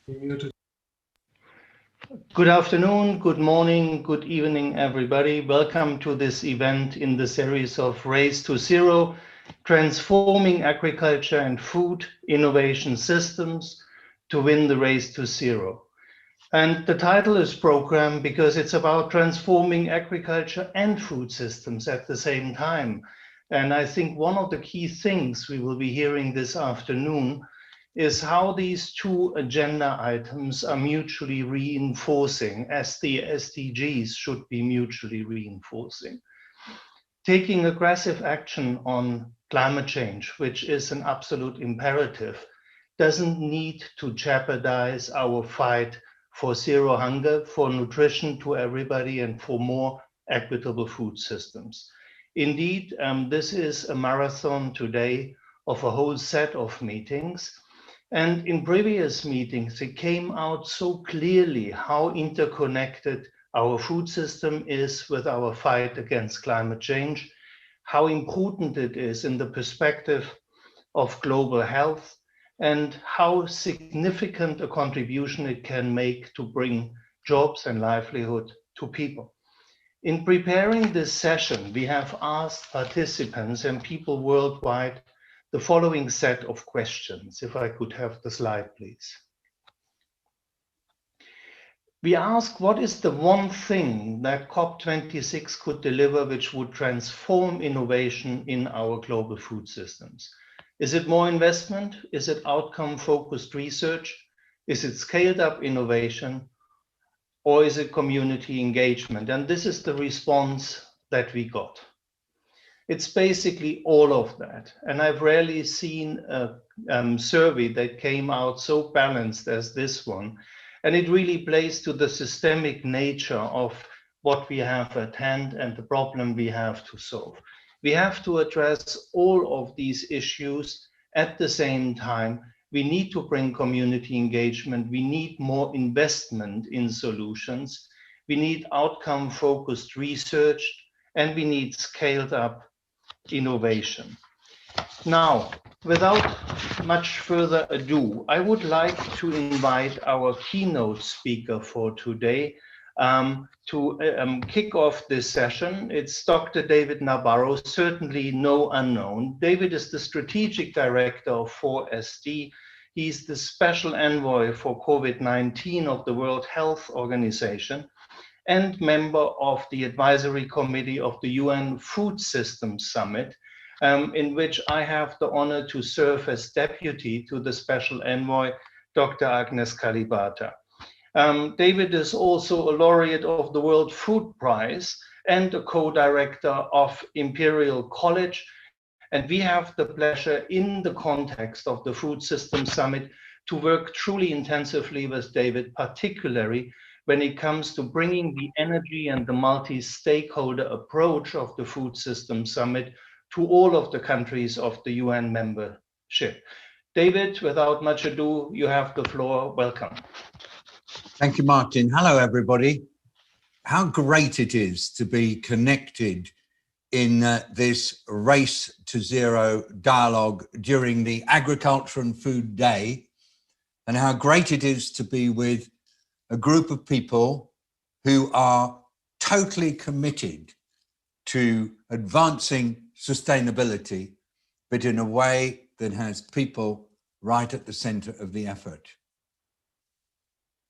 Muted. Good afternoon, good morning, good evening, everybody. Welcome to this event in the series of Race to Zero, Transforming Agriculture and Food Innovation Systems to Win the Race to Zero. And the title is Program because it's about transforming agriculture and food systems at the same time. And I think one of the key things we will be hearing this afternoon is how these two agenda items are mutually reinforcing, as the SDGs should be mutually reinforcing. Taking aggressive action on climate change, which is an absolute imperative, doesn't need to jeopardize our fight for zero hunger, for nutrition to everybody, and for more equitable food systems. Indeed, this is a marathon today of a whole set of meetings. And in previous meetings, it came out so clearly how interconnected our food system is with our fight against climate change, how important it is in the perspective of global health, and how significant a contribution it can make to bring jobs and livelihood to people. In preparing this session, we have asked participants and people worldwide the following set of questions. If I could have the slide, please. We ask, what is the one thing that COP26 could deliver which would transform innovation in our global food systems? Is it more investment? Is it outcome-focused research? Is it scaled-up innovation? Or is it community engagement? And this is the response that we got. It's basically all of that. And I've rarely seen a survey that came out so balanced as this one. And it really plays to the systemic nature of what we have at hand and the problem we have to solve. We have to address all of these issues at the same time. We need to bring community engagement. We need more investment in solutions. We need outcome-focused research, and we need scaled-up innovation. Now, without much further ado, I would like to invite our keynote speaker for today to kick off this session. It's Dr. David Nabarro, certainly no unknown. David is the strategic director of 4SD. He's the special envoy for COVID-19 of the World Health Organization and member of the advisory committee of the UN Food Systems Summit, in which I have the honor to serve as deputy to the special envoy, Dr. Agnes Kalibata. David is also a laureate of the World Food Prize and a co-director of Imperial College. And we have the pleasure in the context of the Food Systems Summit to work truly intensively with David, particularly when it comes to bringing the energy and the multi-stakeholder approach of the Food Systems Summit to all of the countries of the UN membership. David, without much ado, you have the floor. Welcome. Thank you, Martin. Hello, everybody. How great it is to be connected in this Race to Zero dialogue during the Agriculture and Food Day, and how great it is to be with a group of people who are totally committed to advancing sustainability, but in a way that has people right at the center of the effort.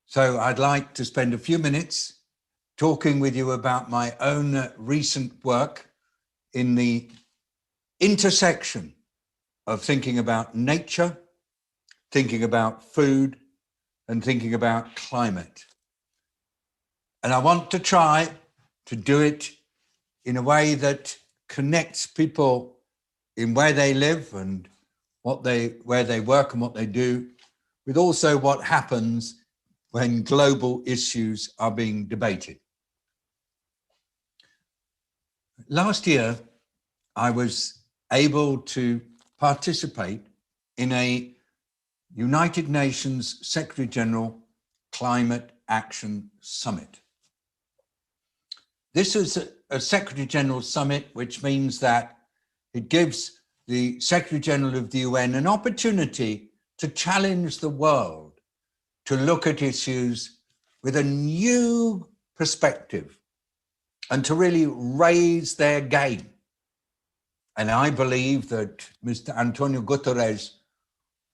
So I'd like to spend a few minutes talking with you about my own recent work in the intersection of thinking about nature, thinking about food, and thinking about climate. And I want to try to do it in a way that connects people in where they live and where they work and what they do, with also what happens when global issues are being debated. Last year, I was able to participate in a United Nations Secretary General Climate Action Summit. This is a Secretary General Summit, which means that it gives the Secretary General of the UN an opportunity to challenge the world to look at issues with a new perspective and to really raise their game. And I believe that Mr. Antonio Guterres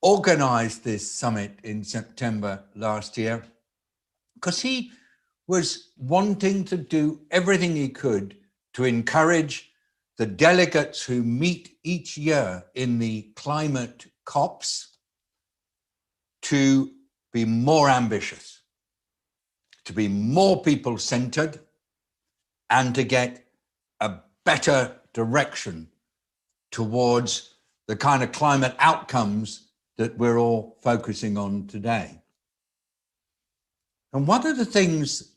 organized this summit in September last year because he was wanting to do everything he could to encourage the delegates who meet each year in the climate COPs to be more ambitious, to be more people-centered, and to get a better direction towards the kind of climate outcomes that we're all focusing on today. And one of the things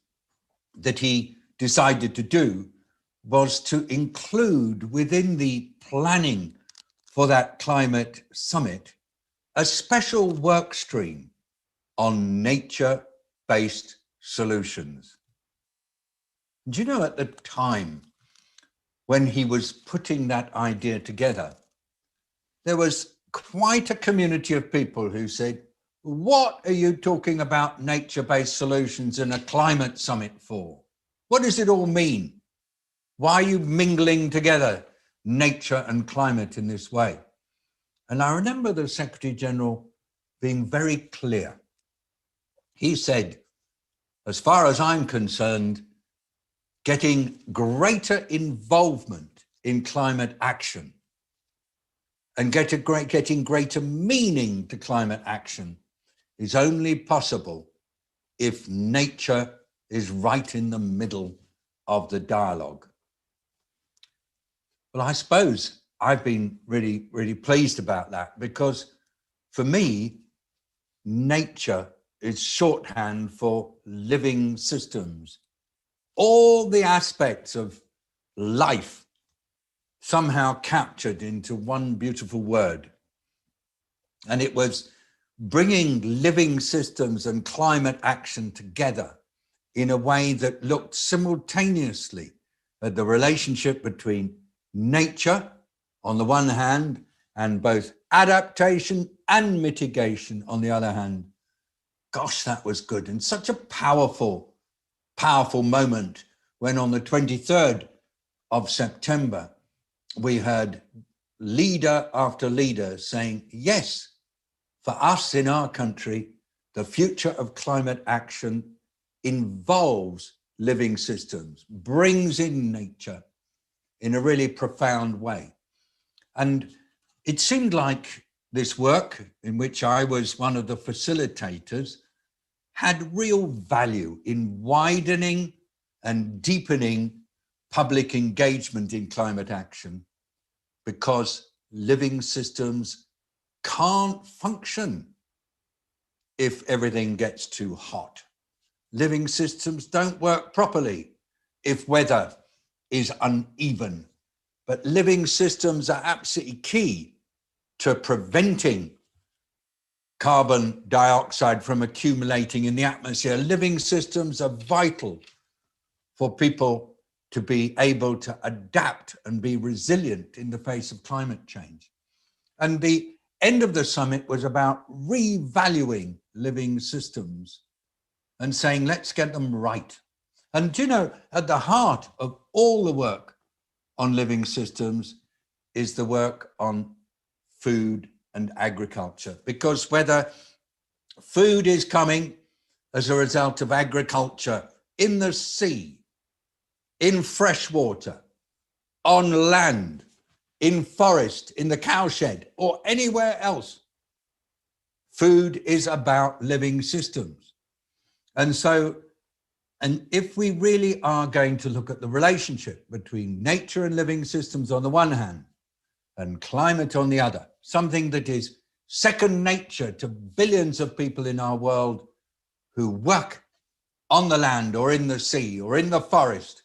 that he decided to do was to include within the planning for that climate summit a special work stream on nature-based solutions. Do you know, at the time when he was putting that idea together, there was quite a community of people who said, what are you talking about nature-based solutions in a climate summit for? What does it all mean? Why are you mingling together nature and climate in this way? And I remember the Secretary General being very clear. He said, as far as I'm concerned, getting greater involvement in climate action and getting greater meaning to climate action is only possible if nature is right in the middle of the dialogue. Well, I suppose I've been really, really pleased about that, because for me, nature is shorthand for living systems. All the aspects of life somehow captured into one beautiful word. And it was bringing living systems and climate action together in a way that looked simultaneously at the relationship between nature on the one hand and both adaptation and mitigation on the other hand. Gosh, that was good. And such a powerful moment when on the 23rd of September, we heard leader after leader saying, yes, for us in our country, the future of climate action involves living systems, brings in nature in a really profound way. And it seemed like this work, in which I was one of the facilitators, had real value in widening and deepening public engagement in climate action, because living systems can't function if everything gets too hot. Living systems don't work properly if weather is uneven. But living systems are absolutely key to preventing carbon dioxide from accumulating in the atmosphere. Living systems are vital for people to be able to adapt and be resilient in the face of climate change. And the end of the summit was about revaluing living systems and saying, let's get them right. And you know, at the heart of all the work on living systems is the work on food and agriculture, because whether food is coming as a result of agriculture in the sea, in fresh water, on land, in forest, in the cowshed, or anywhere else, food is about living systems. And so, and if we really are going to look at the relationship between nature and living systems on the one hand, and climate on the other, something that is second nature to billions of people in our world who work on the land or in the sea or in the forest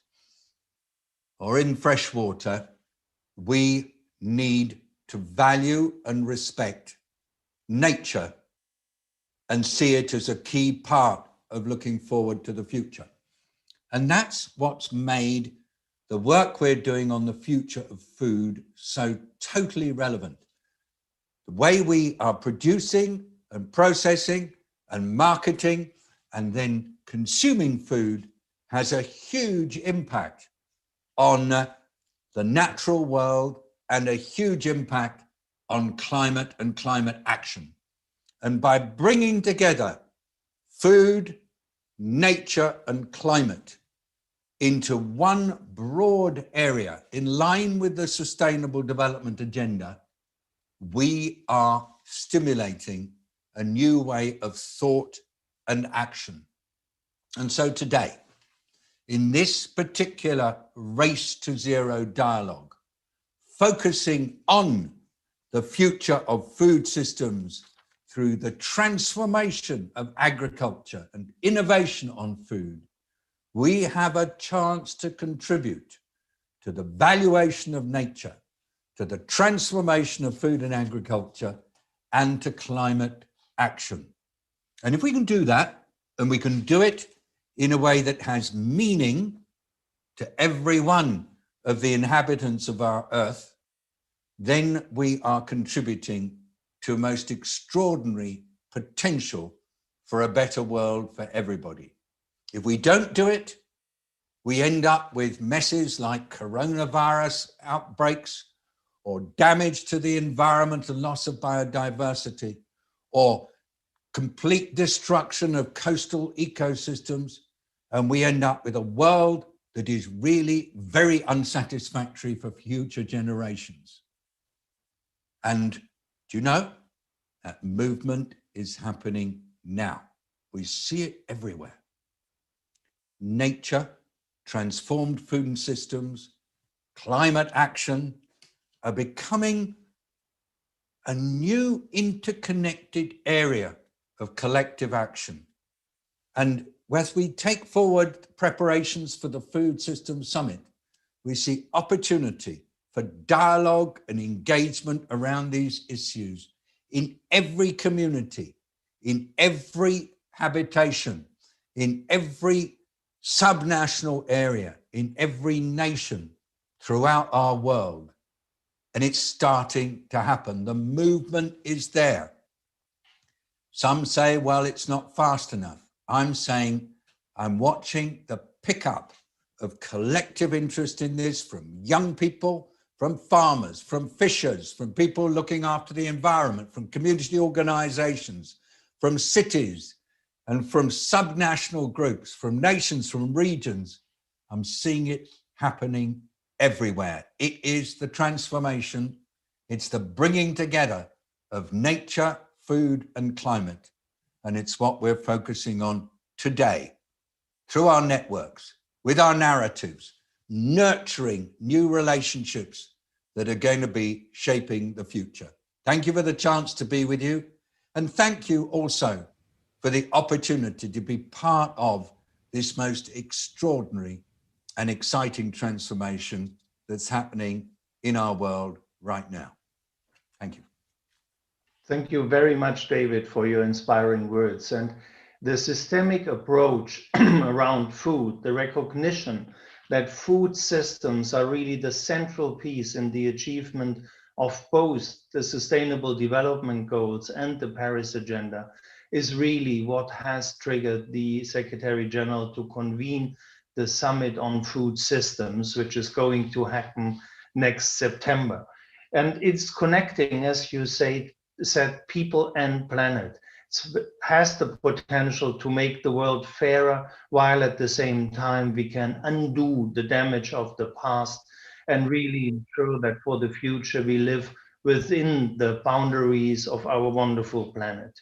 or in fresh water, we need to value and respect nature and see it as a key part of looking forward to the future. And that's what's made the work we're doing on the future of food so totally relevant. The way we are producing and processing and marketing and then consuming food has a huge impact on the natural world and a huge impact on climate and climate action. And by bringing together food, nature, and climate into one broad area in line with the Sustainable Development Agenda, we are stimulating a new way of thought and action. And so today, in this particular Race to Zero dialogue, focusing on the future of food systems through the transformation of agriculture and innovation on food, we have a chance to contribute to the valuation of nature, to the transformation of food and agriculture, and to climate action. And if we can do that, and we can do it in a way that has meaning to every one of the inhabitants of our earth, then we are contributing to a most extraordinary potential for a better world for everybody. If we don't do it, we end up with messes like coronavirus outbreaks, or damage to the environment and loss of biodiversity, or complete destruction of coastal ecosystems, and we end up with a world that is really very unsatisfactory for future generations. And do you know, that movement is happening now. We see it everywhere. Nature, transformed food systems, climate action are becoming a new interconnected area of collective action. And as we take forward preparations for the Food Systems Summit, we see opportunity for dialogue and engagement around these issues in every community, in every habitation, in every subnational area, in every nation throughout our world. And it's starting to happen. The movement is there. Some say, well, it's not fast enough. I'm saying I'm watching the pickup of collective interest in this from young people, from farmers, from fishers, from people looking after the environment, from community organizations, from cities, and from subnational groups, from nations, from regions. I'm seeing it happening everywhere. It is the transformation. It's the bringing together of nature, food, and climate. And it's what we're focusing on today through our networks, with our narratives, nurturing new relationships that are going to be shaping the future. Thank you for the chance to be with you. And thank you also for the opportunity to be part of this most extraordinary and exciting transformation that's happening in our world right now. Thank you. Thank you very much, David, for your inspiring words. And the systemic approach around food, the recognition that food systems are really the central piece in the achievement of both the Sustainable Development Goals and the Paris Agenda, is really what has triggered the Secretary General to convene the Summit on Food Systems, which is going to happen next September. And it's connecting, as you said, people and planet. It has the potential to make the world fairer, while at the same time we can undo the damage of the past and really ensure that for the future we live within the boundaries of our wonderful planet.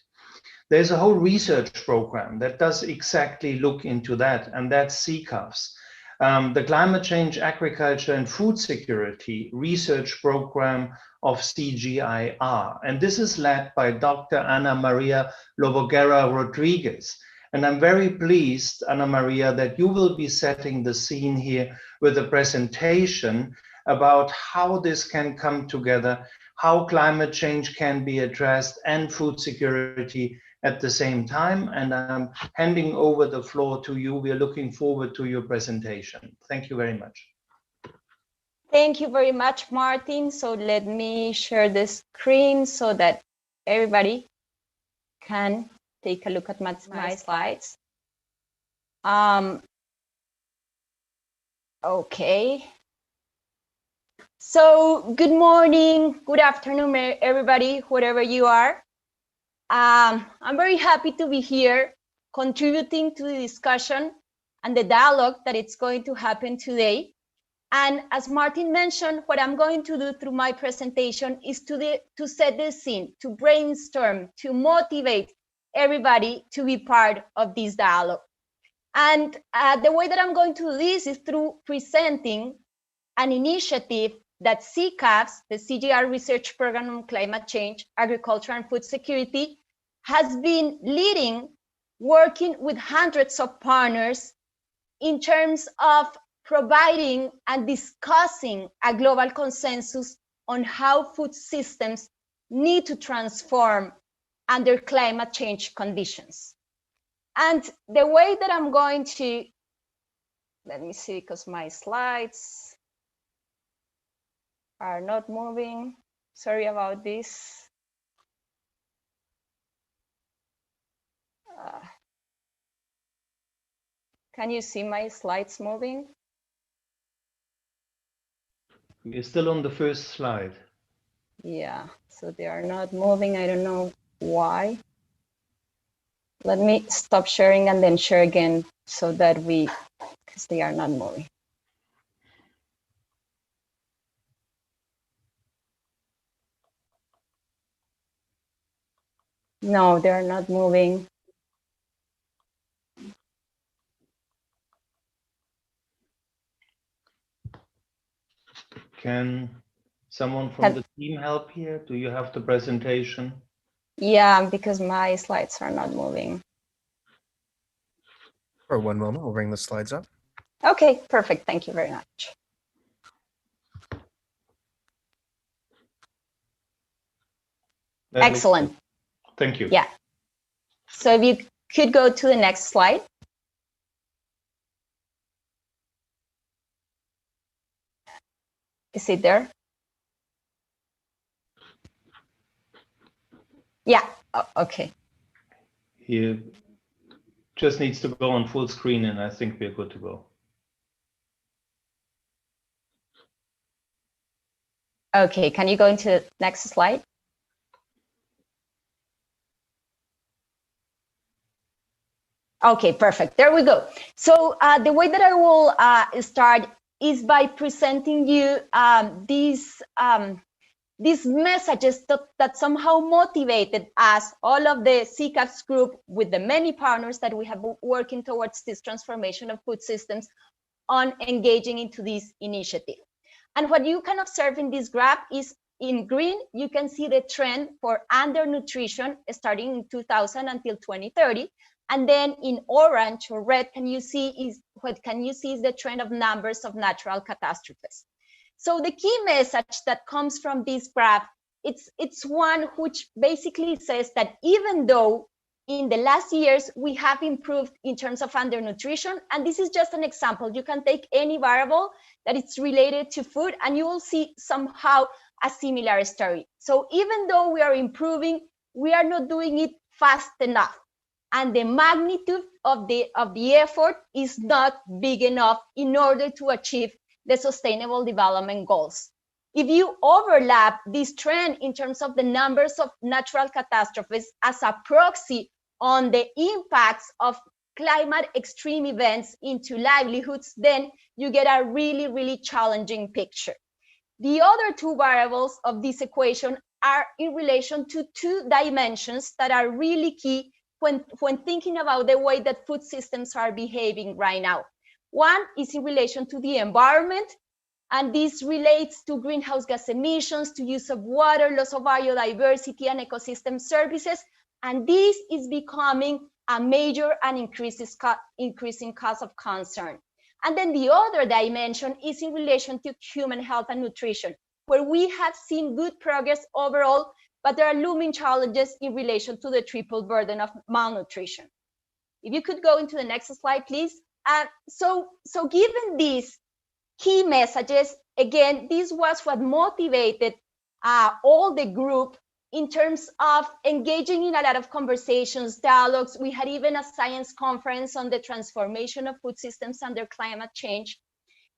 There's a whole research program that does exactly look into that, and that's CCAFS, the Climate Change, Agriculture and Food Security Research Program of CGIAR. And this is led by Dr. Ana Maria Lobogera Rodriguez. And I'm very pleased, Ana Maria, that you will be setting the scene here with a presentation about how this can come together, how climate change can be addressed and food security at the same time. And I'm handing over the floor to you. We're looking forward to your presentation. Thank you very much. Thank you very much, Martin. So let me share the screen so that everybody can take a look at my slides. Okay. So good morning, good afternoon, everybody, wherever you are. I'm very happy to be here contributing to the discussion and the dialogue that it's going to happen today. And as Martin mentioned, what I'm going to do through my presentation is to set the scene, to brainstorm, to motivate everybody to be part of this dialogue. And the way that I'm going to do this is through presenting an initiative that CCAFS, the CGR Research Program on Climate Change, Agriculture and Food Security, has been leading, working with hundreds of partners in terms of providing and discussing a global consensus on how food systems need to transform under climate change conditions. And the way that I'm going to, let me see, because my slides are not moving. Sorry about this. Can you see my slides moving? We're still on the first slide. Yeah, so they are not moving. I don't know why. Let me stop sharing and then share again so that because they are not moving. No, they're not moving. Can someone from the team help here? Do you have the presentation? Yeah, because my slides are not moving. For one moment, we'll bring the slides up. Okay, perfect. Thank you very much. Excellent. Thank you. Yeah. So if you could go to the next slide. Is it there? Yeah. Oh, okay. He just needs to go on full screen and I think we're good to go. Okay, can you go into the next slide? Okay, perfect. There we go. So the way that I will start is by presenting you these messages that somehow motivated us, all of the CCAFS group, with the many partners that we have working towards this transformation of food systems, on engaging into this initiative. And what you can observe in this graph is, in green, you can see the trend for undernutrition starting in 2000 until 2030. And then in orange or red, what can you see is the trend of numbers of natural catastrophes. So the key message that comes from this graph, it's one which basically says that even though in the last years we have improved in terms of undernutrition, and this is just an example, you can take any variable that it's related to food and you will see somehow a similar story. So even though we are improving, we are not doing it fast enough. And the magnitude of the effort is not big enough in order to achieve the Sustainable Development Goals. If you overlap this trend in terms of the numbers of natural catastrophes as a proxy on the impacts of climate extreme events into livelihoods, then you get a really, really challenging picture. The other two variables of this equation are in relation to two dimensions that are really key when thinking about the way that food systems are behaving right now. One is in relation to the environment, and this relates to greenhouse gas emissions, to use of water, loss of biodiversity and ecosystem services, and this is becoming a major and increasing cause of concern. And then the other dimension is in relation to human health and nutrition, where we have seen good progress overall, but there are looming challenges in relation to the triple burden of malnutrition. If you could go into the next slide, please. So given these key messages, again, this was what motivated all the group in terms of engaging in a lot of conversations, dialogues. We had even a science conference on the transformation of food systems under climate change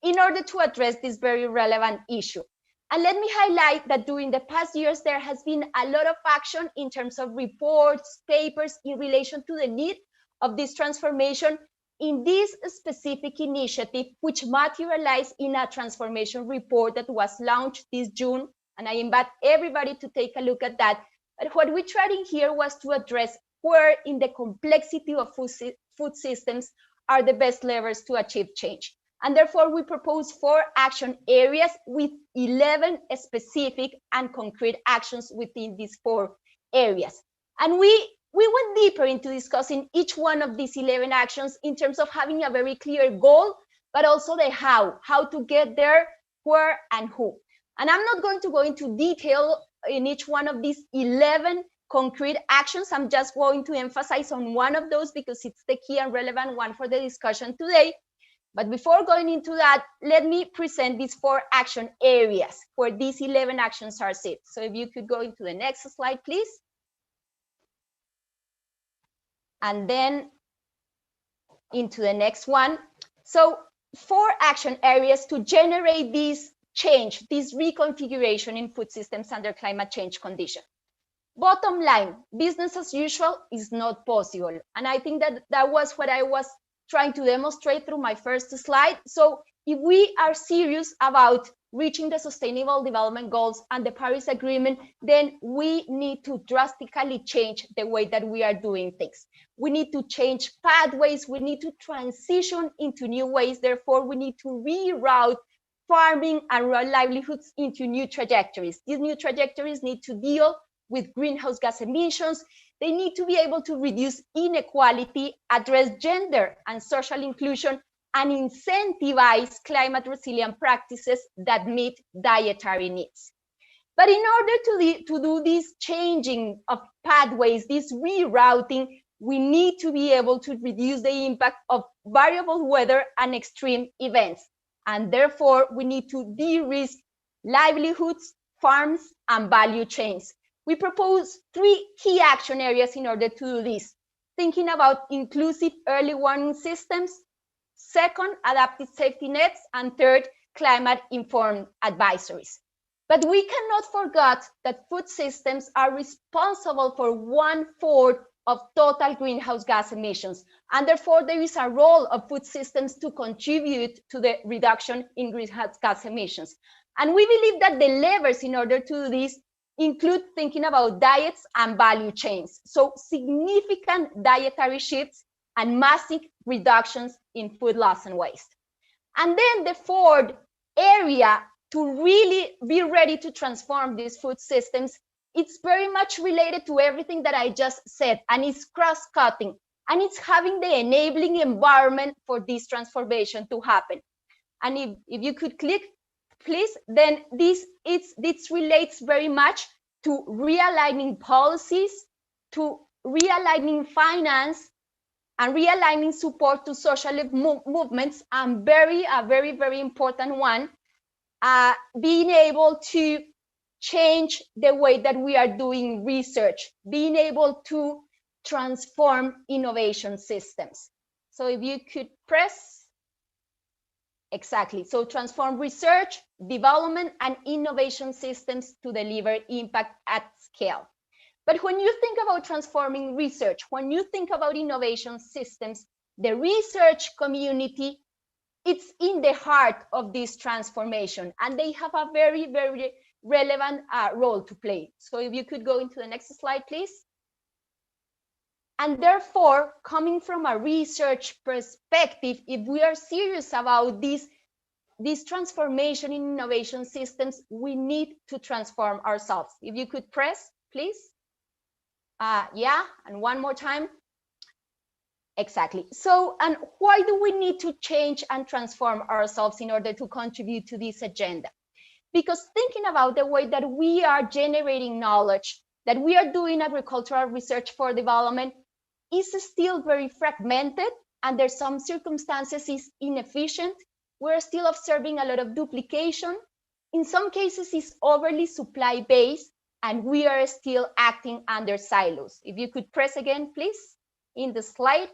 in order to address this very relevant issue. And let me highlight that during the past years, there has been a lot of action in terms of reports, papers in relation to the need of this transformation in this specific initiative, which materialized in a transformation report that was launched this June. And I invite everybody to take a look at that. But what we tried in here was to address where in the complexity of food systems are the best levers to achieve change. And therefore, we propose 4 action areas with 11 specific and concrete actions within these 4 areas. And we went deeper into discussing each one of these 11 actions in terms of having a very clear goal, but also the how to get there, where, and who. And I'm not going to go into detail in each one of these 11 concrete actions. I'm just going to emphasize on one of those because it's the key and relevant one for the discussion today. But before going into that, let me present these 4 action areas where these 11 actions are set. So if you could go into the next slide, please. And then into the next one. So 4 action areas to generate this change, this reconfiguration in food systems under climate change conditions. Bottom line, business as usual is not possible. And I think that was what I was trying to demonstrate through my first slide. So if we are serious about reaching the Sustainable Development Goals and the Paris Agreement, then we need to drastically change the way that we are doing things. We need to change pathways. We need to transition into new ways. Therefore, we need to reroute farming and rural livelihoods into new trajectories. These new trajectories need to deal with greenhouse gas emissions. They need to be able to reduce inequality, address gender and social inclusion, and incentivize climate resilient practices that meet dietary needs. But in order to do this changing of pathways, this rerouting, we need to be able to reduce the impact of variable weather and extreme events. And therefore, we need to de-risk livelihoods, farms, and value chains. We propose 3 key action areas in order to do this. Thinking about inclusive early warning systems, second, adaptive safety nets, and third, climate-informed advisories. But we cannot forget that food systems are responsible for 1/4 of total greenhouse gas emissions. And therefore, there is a role of food systems to contribute to the reduction in greenhouse gas emissions. And we believe that the levers in order to do this include thinking about diets and value chains. So significant dietary shifts and massive reductions in food loss and waste. And then the 4th area to really be ready to transform these food systems, it's very much related to everything that I just said, and it's cross-cutting, and it's having the enabling environment for this transformation to happen. And if you could click, please, then this relates very much to realigning policies, to realigning finance, and realigning support to social movements, and a very, very important one, being able to change the way that we are doing research, being able to transform innovation systems. So if you could press. Exactly. So transform research, development, and innovation systems to deliver impact at scale. But when you think about transforming research, when you think about innovation systems, the research community, it's in the heart of this transformation, and they have a very, very relevant role to play. So if you could go into the next slide, please. And therefore, coming from a research perspective, if we are serious about this transformation in innovation systems, we need to transform ourselves. If you could press, please. Yeah, and one more time. Exactly. So, and why do we need to change and transform ourselves in order to contribute to this agenda? Because thinking about the way that we are generating knowledge, that we are doing agricultural research for development, is still very fragmented, and there's some circumstances is inefficient. We're still observing a lot of duplication. In some cases, it's overly supply-based, and we are still acting under silos. If you could press again, please, in the slide.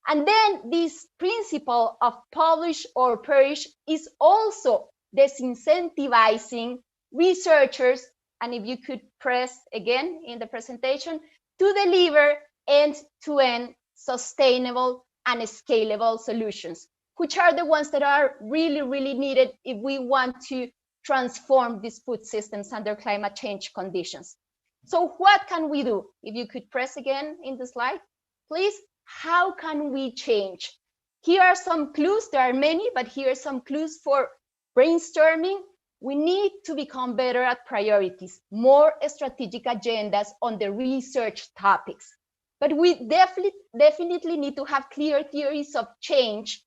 And then this principle of publish or perish is also disincentivizing researchers, and if you could press again in the presentation, to deliver end-to-end sustainable and scalable solutions, which are the ones that are really, really needed if we want to transform these food systems under climate change conditions. So what can we do? If you could press again in the slide, please. How can we change? Here are some clues. There are many, but here are some clues for brainstorming. We need to become better at priorities, more strategic agendas on the research topics. But we definitely need to have clear theories of change,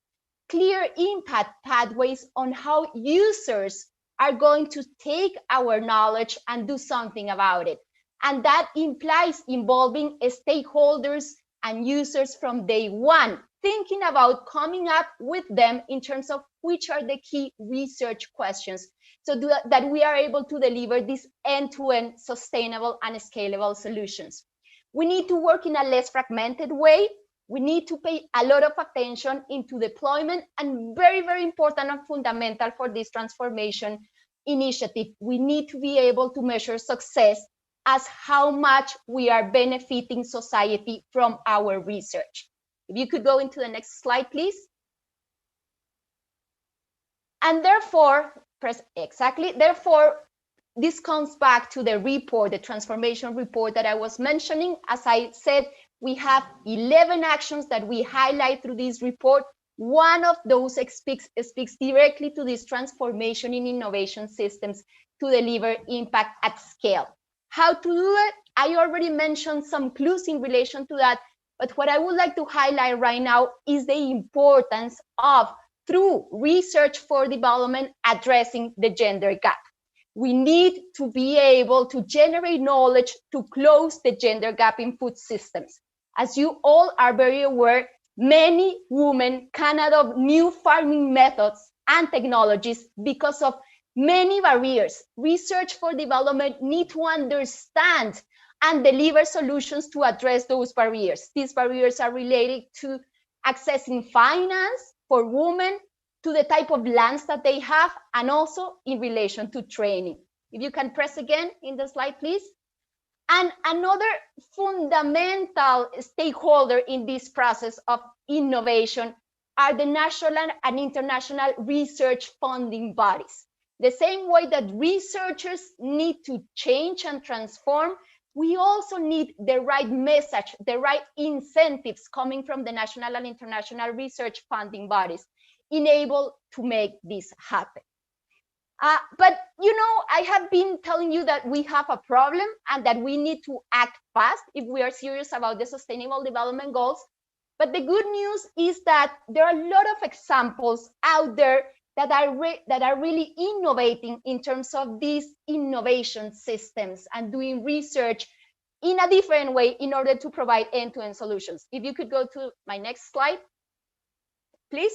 clear impact pathways on how users are going to take our knowledge and do something about it. And that implies involving stakeholders and users from day one, thinking about coming up with them in terms of which are the key research questions, so that we are able to deliver these end-to-end sustainable and scalable solutions. We need to work in a less fragmented way. We need to pay a lot of attention into deployment, and very, very important and fundamental for this transformation initiative, we need to be able to measure success as how much we are benefiting society from our research. If you could go into the next slide, please. And therefore, this comes back to the report, the transformation report that I was mentioning. As I said, we have 11 actions that we highlight through this report. One of those speaks directly to this transformation in innovation systems to deliver impact at scale. How to do it? I already mentioned some clues in relation to that, but what I would like to highlight right now is the importance of, through research for development, addressing the gender gap. We need to be able to generate knowledge to close the gender gap in food systems. As you all are very aware, many women can adopt new farming methods and technologies because of many barriers. Research for development need to understand and deliver solutions to address those barriers. These barriers are related to accessing finance for women, to the type of lands that they have, and also in relation to training. If you can press again in the slide, please. And another fundamental stakeholder in this process of innovation are the national and international research funding bodies. The same way that researchers need to change and transform, we also need the right message, the right incentives coming from the national and international research funding bodies, enabled to make this happen. But you know, I have been telling you that we have a problem and that we need to act fast if we are serious about the Sustainable Development Goals. But the good news is that there are a lot of examples out there that are really innovating in terms of these innovation systems and doing research in a different way in order to provide end-to-end solutions. If you could go to my next slide, please.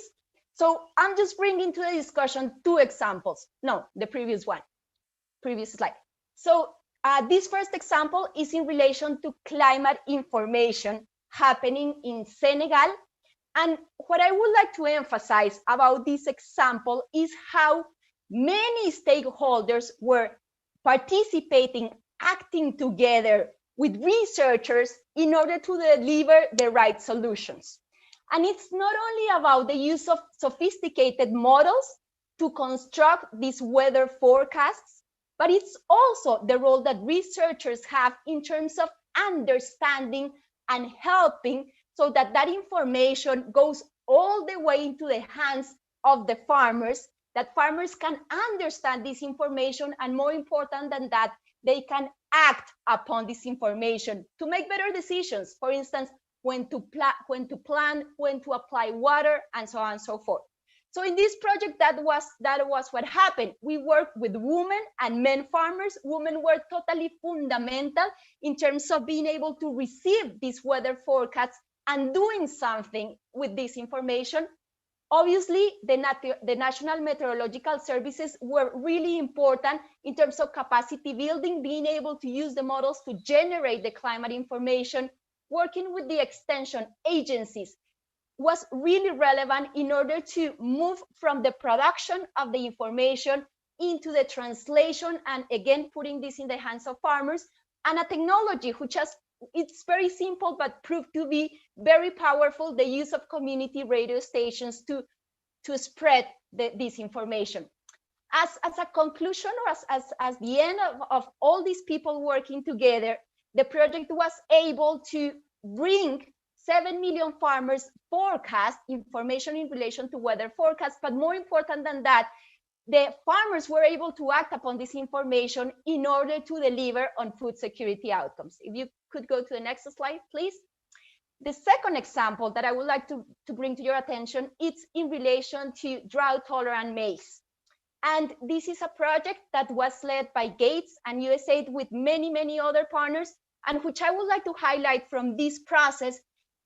So I'm just bringing to the discussion two examples. No, the previous slide. So this first example is in relation to climate information happening in Senegal. And what I would like to emphasize about this example is how many stakeholders were participating, acting together with researchers in order to deliver the right solutions. And it's not only about the use of sophisticated models to construct these weather forecasts, but it's also the role that researchers have in terms of understanding and helping so that that information goes all the way into the hands of the farmers, that farmers can understand this information, and more important than that, they can act upon this information to make better decisions. For instance, when to plant, when to apply water, and so on and so forth. So in this project, that was what happened. We worked with women and men farmers. Women were totally fundamental in terms of being able to receive these weather forecasts and doing something with this information. Obviously, the National Meteorological Services were really important in terms of capacity building, being able to use the models to generate the climate information, working with the extension agencies was really relevant in order to move from the production of the information into the translation, and again, putting this in the hands of farmers, and a technology which it's very simple, but proved to be very powerful, the use of community radio stations to spread this information. As a conclusion, or as the end of all these people working together, the project was able to bring 7 million farmers forecast information in relation to weather forecasts, but more important than that, the farmers were able to act upon this information in order to deliver on food security outcomes. If you could go to the next slide, please. The second example that I would like to bring to your attention, it's in relation to drought-tolerant maize. And this is a project that was led by Gates and USAID with many, many other partners, and which I would like to highlight from this process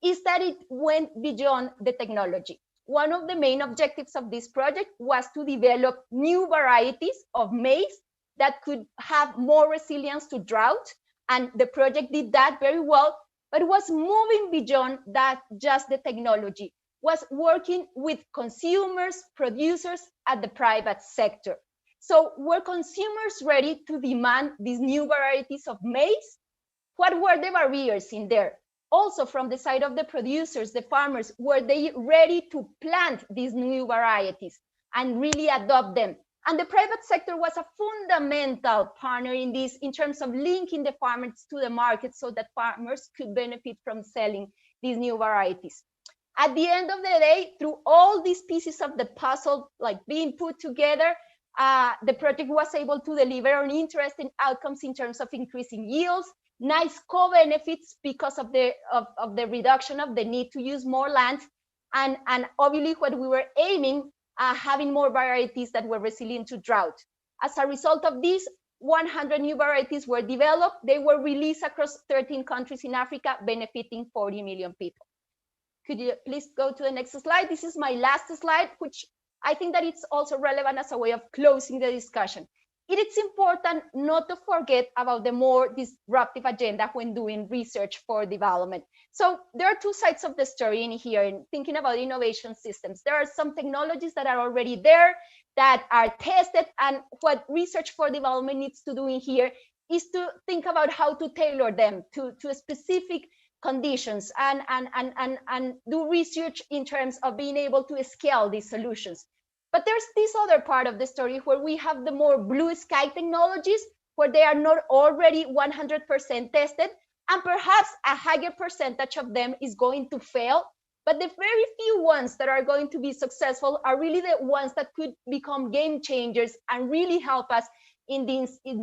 is that it went beyond the technology. One of the main objectives of this project was to develop new varieties of maize that could have more resilience to drought. And the project did that very well, but was moving beyond that, just the technology, was working with consumers, producers at the private sector. So were consumers ready to demand these new varieties of maize? What were the barriers in there? Also, from the side of the producers, the farmers, were they ready to plant these new varieties and really adopt them? And the private sector was a fundamental partner in this, in terms of linking the farmers to the market so that farmers could benefit from selling these new varieties. At the end of the day, through all these pieces of the puzzle like being put together, the project was able to deliver on interesting outcomes in terms of increasing yields, nice co-benefits because of the reduction of the need to use more land, and obviously what we were aiming, having more varieties that were resilient to drought. As a result of this, 100 new varieties were developed. They were released across 13 countries in Africa, benefiting 40 million people. Could you please go to the next slide? This is my last slide, which I think that it's also relevant as a way of closing the discussion. It is important not to forget about the more disruptive agenda when doing research for development. So there are two sides of the story in here, in thinking about innovation systems. There are some technologies that are already there, that are tested, and what research for development needs to do in here is to think about how to tailor them to specific conditions and do research in terms of being able to scale these solutions. But there's this other part of the story where we have the more blue sky technologies, where they are not already 100% tested, and perhaps a higher percentage of them is going to fail. But the very few ones that are going to be successful are really the ones that could become game changers and really help us in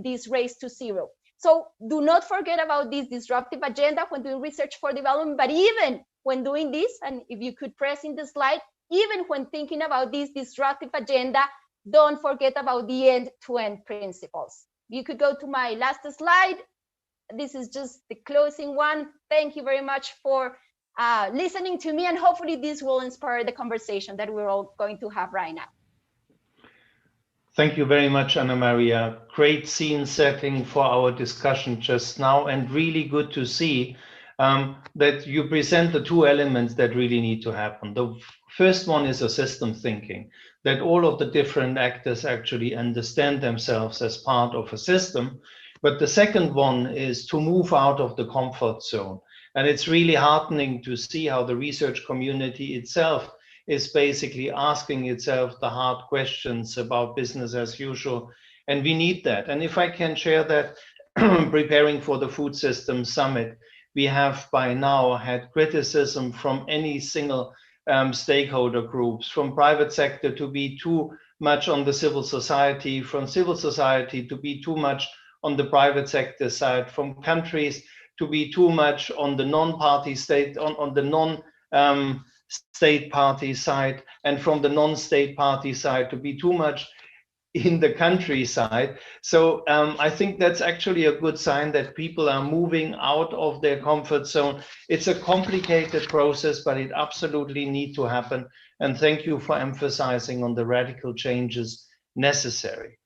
this race to zero. So do not forget about this disruptive agenda when doing research for development, but even when doing this, and if you could press in the slide, even when thinking about this disruptive agenda, don't forget about the end-to-end principles. You could go to my last slide. This is just the closing one. Thank you very much for listening to me, and hopefully this will inspire the conversation that we're all going to have right now. Thank you very much, Ana Maria. Great scene setting for our discussion just now, and really good to see that you present the two elements that really need to happen. The first one is a system thinking, that all of the different actors actually understand themselves as part of a system. But the second one is to move out of the comfort zone. And it's really heartening to see how the research community itself is basically asking itself the hard questions about business as usual. And we need that. And if I can share that, preparing for the Food Systems Summit, we have by now had criticism from any single stakeholder groups, from private sector to be too much on the civil society, from civil society to be too much on the private sector side, from countries to be too much on the non-party state, on the non-state party side, and from the non-state party side to be too much in the countryside. So I think that's actually a good sign that people are moving out of their comfort zone. It's a complicated process, but it absolutely needs to happen. And thank you for emphasizing on the radical changes necessary.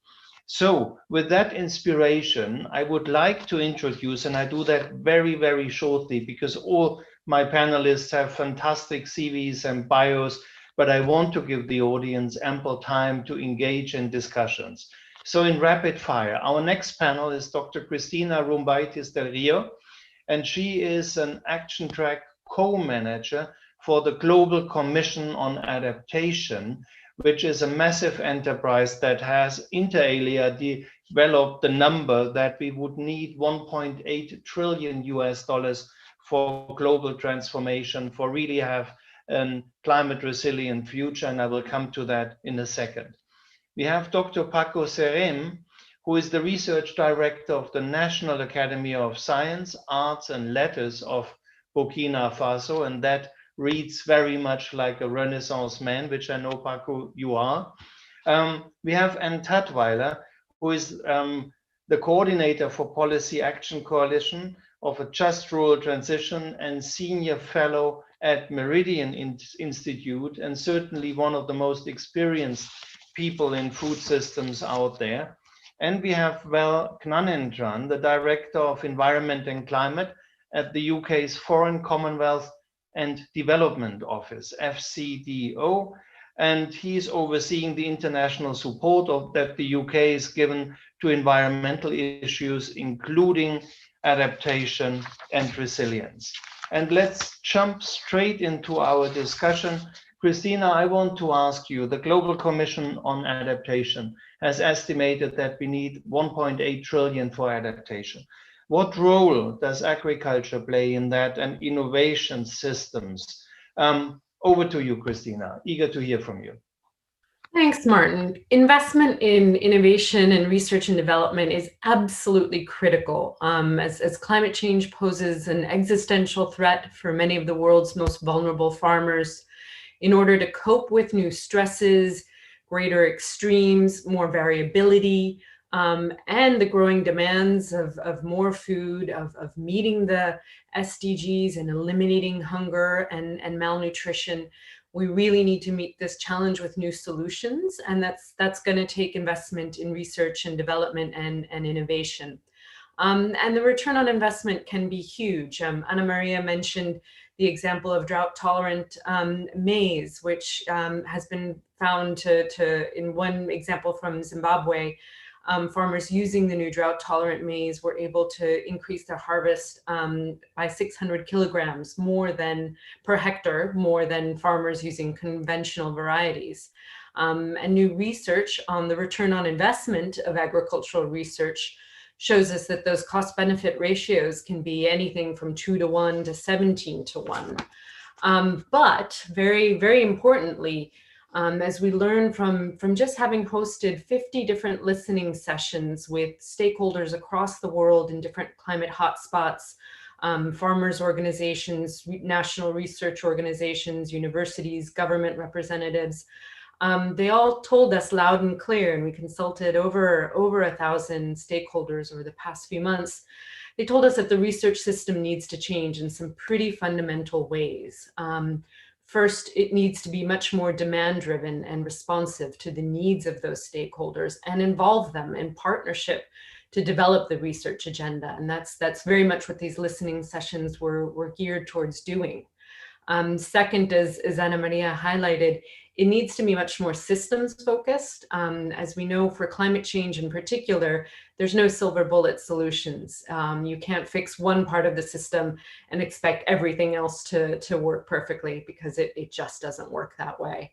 So with that inspiration, I would like to introduce, and I do that very, very shortly because all my panelists have fantastic CVs and bios, but I want to give the audience ample time to engage in discussions. So in rapid fire, our next panel is Dr. Cristina Rumbaitis del Rio, and she is an action track co-manager for the Global Commission on Adaptation, which is a massive enterprise that has inter alia developed the number that we would need 1.8 trillion US dollars for global transformation, for really have a climate resilient future, and I will come to that in a second. We have Dr. Paco Serem, who is the research director of the National Academy of Science, Arts and Letters of Burkina Faso, and that reads very much like a Renaissance man, which I know, Paco, you are. We have Anne Tadweiler, who is the coordinator for Policy Action Coalition of a Just Rural Transition and senior fellow at Meridian Institute, and certainly one of the most experienced people in food systems out there. And we have Val Knanendran, the Director of Environment and Climate at the UK's Foreign Commonwealth and Development Office, FCDO, and he's overseeing the international support that the UK is given to environmental issues, including adaptation and resilience. And let's jump straight into our discussion. Cristina, I want to ask you, the Global Commission on Adaptation has estimated that we need 1.8 trillion for adaptation. What role does agriculture play in that, and innovation systems? Over to you, Cristina. Eager to hear from you. Thanks, Martin. Investment in innovation and research and development is absolutely critical as climate change poses an existential threat for many of the world's most vulnerable farmers. In order to cope with new stresses, greater extremes, more variability, and the growing demands of more food, of meeting the SDGs and eliminating hunger and malnutrition, we really need to meet this challenge with new solutions, and that's going to take investment in research and development and innovation. And the return on investment can be huge. Ana Maria mentioned the example of drought-tolerant maize, which has been found to, in one example from Zimbabwe, farmers using the new drought-tolerant maize were able to increase their harvest by 600 kilograms more than per hectare, more than farmers using conventional varieties. And new research on the return on investment of agricultural research shows us that those cost-benefit ratios can be anything from 2 to 1 to 17 to 1. But very, very importantly, as we learn from just having hosted 50 different listening sessions with stakeholders across the world in different climate hotspots, farmers organizations, national research organizations, universities, government representatives, they all told us loud and clear, and we consulted over 1,000 stakeholders over the past few months. They told us that the research system needs to change in some pretty fundamental ways. First, it needs to be much more demand-driven and responsive to the needs of those stakeholders and involve them in partnership to develop the research agenda. And that's very much what these listening sessions were geared towards doing. Second, as Ana Maria highlighted, it needs to be much more systems focused. As we know, for climate change in particular, there's no silver bullet solutions. You can't fix one part of the system and expect everything else to work perfectly, because it just doesn't work that way.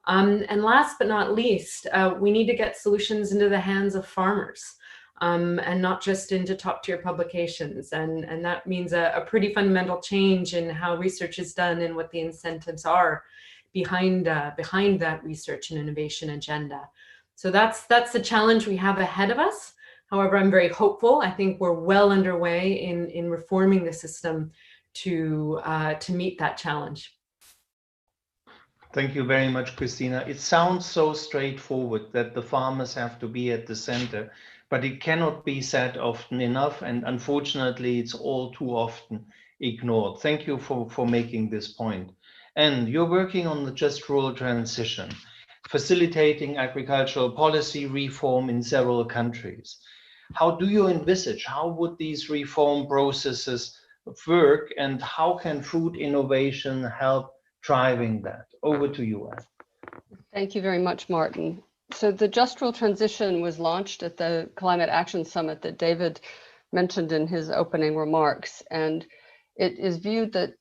And last but not least, we need to get solutions into the hands of farmers. And not just into top-tier publications. And that means a pretty fundamental change in how research is done and what the incentives are behind that research and innovation agenda. So that's the challenge we have ahead of us. However, I'm very hopeful. I think we're well underway in reforming the system to meet that challenge. Thank you very much, Cristina. It sounds so straightforward that the farmers have to be at the center, but it cannot be said often enough, and unfortunately, it's all too often ignored. Thank you for making this point. And you're working on the just rural transition, facilitating agricultural policy reform in several countries. How do you envisage, how would these reform processes work, and how can food innovation help driving that? Over to you, Anne. Thank you very much, Martin. So the Just Rural Transition was launched at the Climate Action Summit that David mentioned in his opening remarks. And it is viewed that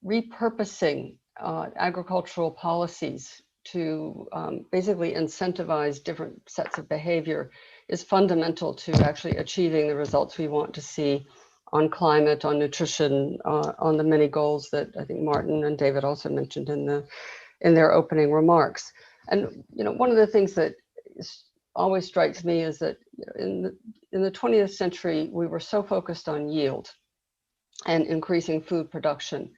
repurposing agricultural policies to basically incentivize different sets of behavior is fundamental to actually achieving the results we want to see on climate, on nutrition, on the many goals that I think Martin and David also mentioned in their opening remarks. And one of the things that always strikes me is that in the 20th century, we were so focused on yield and increasing food production.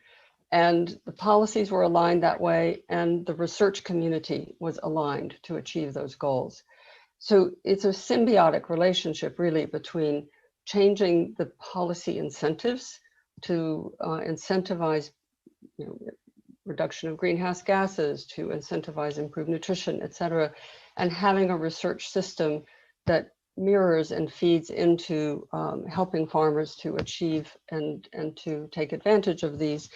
And the policies were aligned that way, and the research community was aligned to achieve those goals. So it's a symbiotic relationship, really, between changing the policy incentives to incentivize reduction of greenhouse gases, to incentivize improved nutrition, et cetera, and having a research system that mirrors and feeds into helping farmers to achieve and to take advantage of these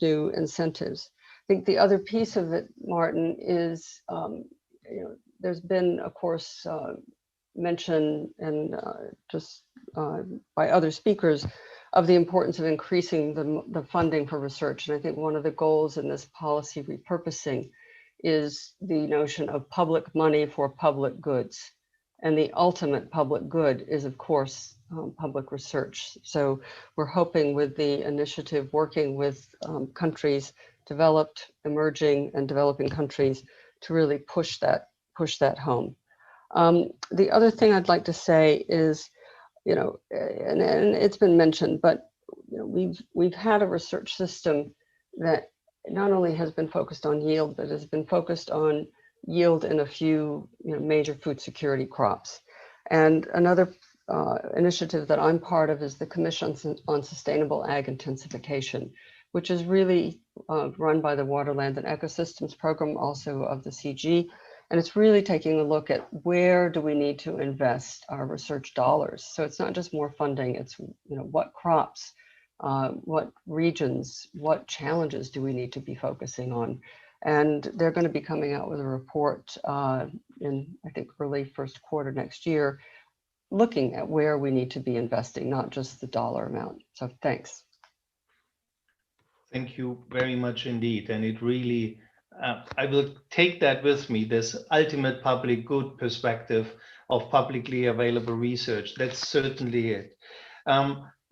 new incentives. I think the other piece of it, Martin, is there's been, of course, mention and just by other speakers of the importance of increasing the funding for research. And I think one of the goals in this policy repurposing is the notion of public money for public goods. And the ultimate public good is, of course, public research. So we're hoping with the initiative working with countries, developed, emerging, and developing countries to really push that home. The other thing I'd like to say is, and it's been mentioned, but we've had a research system that not only has been focused on yield, but has been focused on yield in a few major food security crops. And another initiative that I'm part of is the Commission on Sustainable Ag Intensification, which is really run by the Waterland and Ecosystems Program, also of the CG. And it's really taking a look at where do we need to invest our research dollars. So it's not just more funding, it's what crops, what regions, what challenges do we need to be focusing on? And they're going to be coming out with a report in, I think, early first quarter next year, looking at where we need to be investing, not just the dollar amount. So thanks. Thank you very much indeed. And it really, I will take that with me, this ultimate public good perspective of publicly available research. That's certainly it.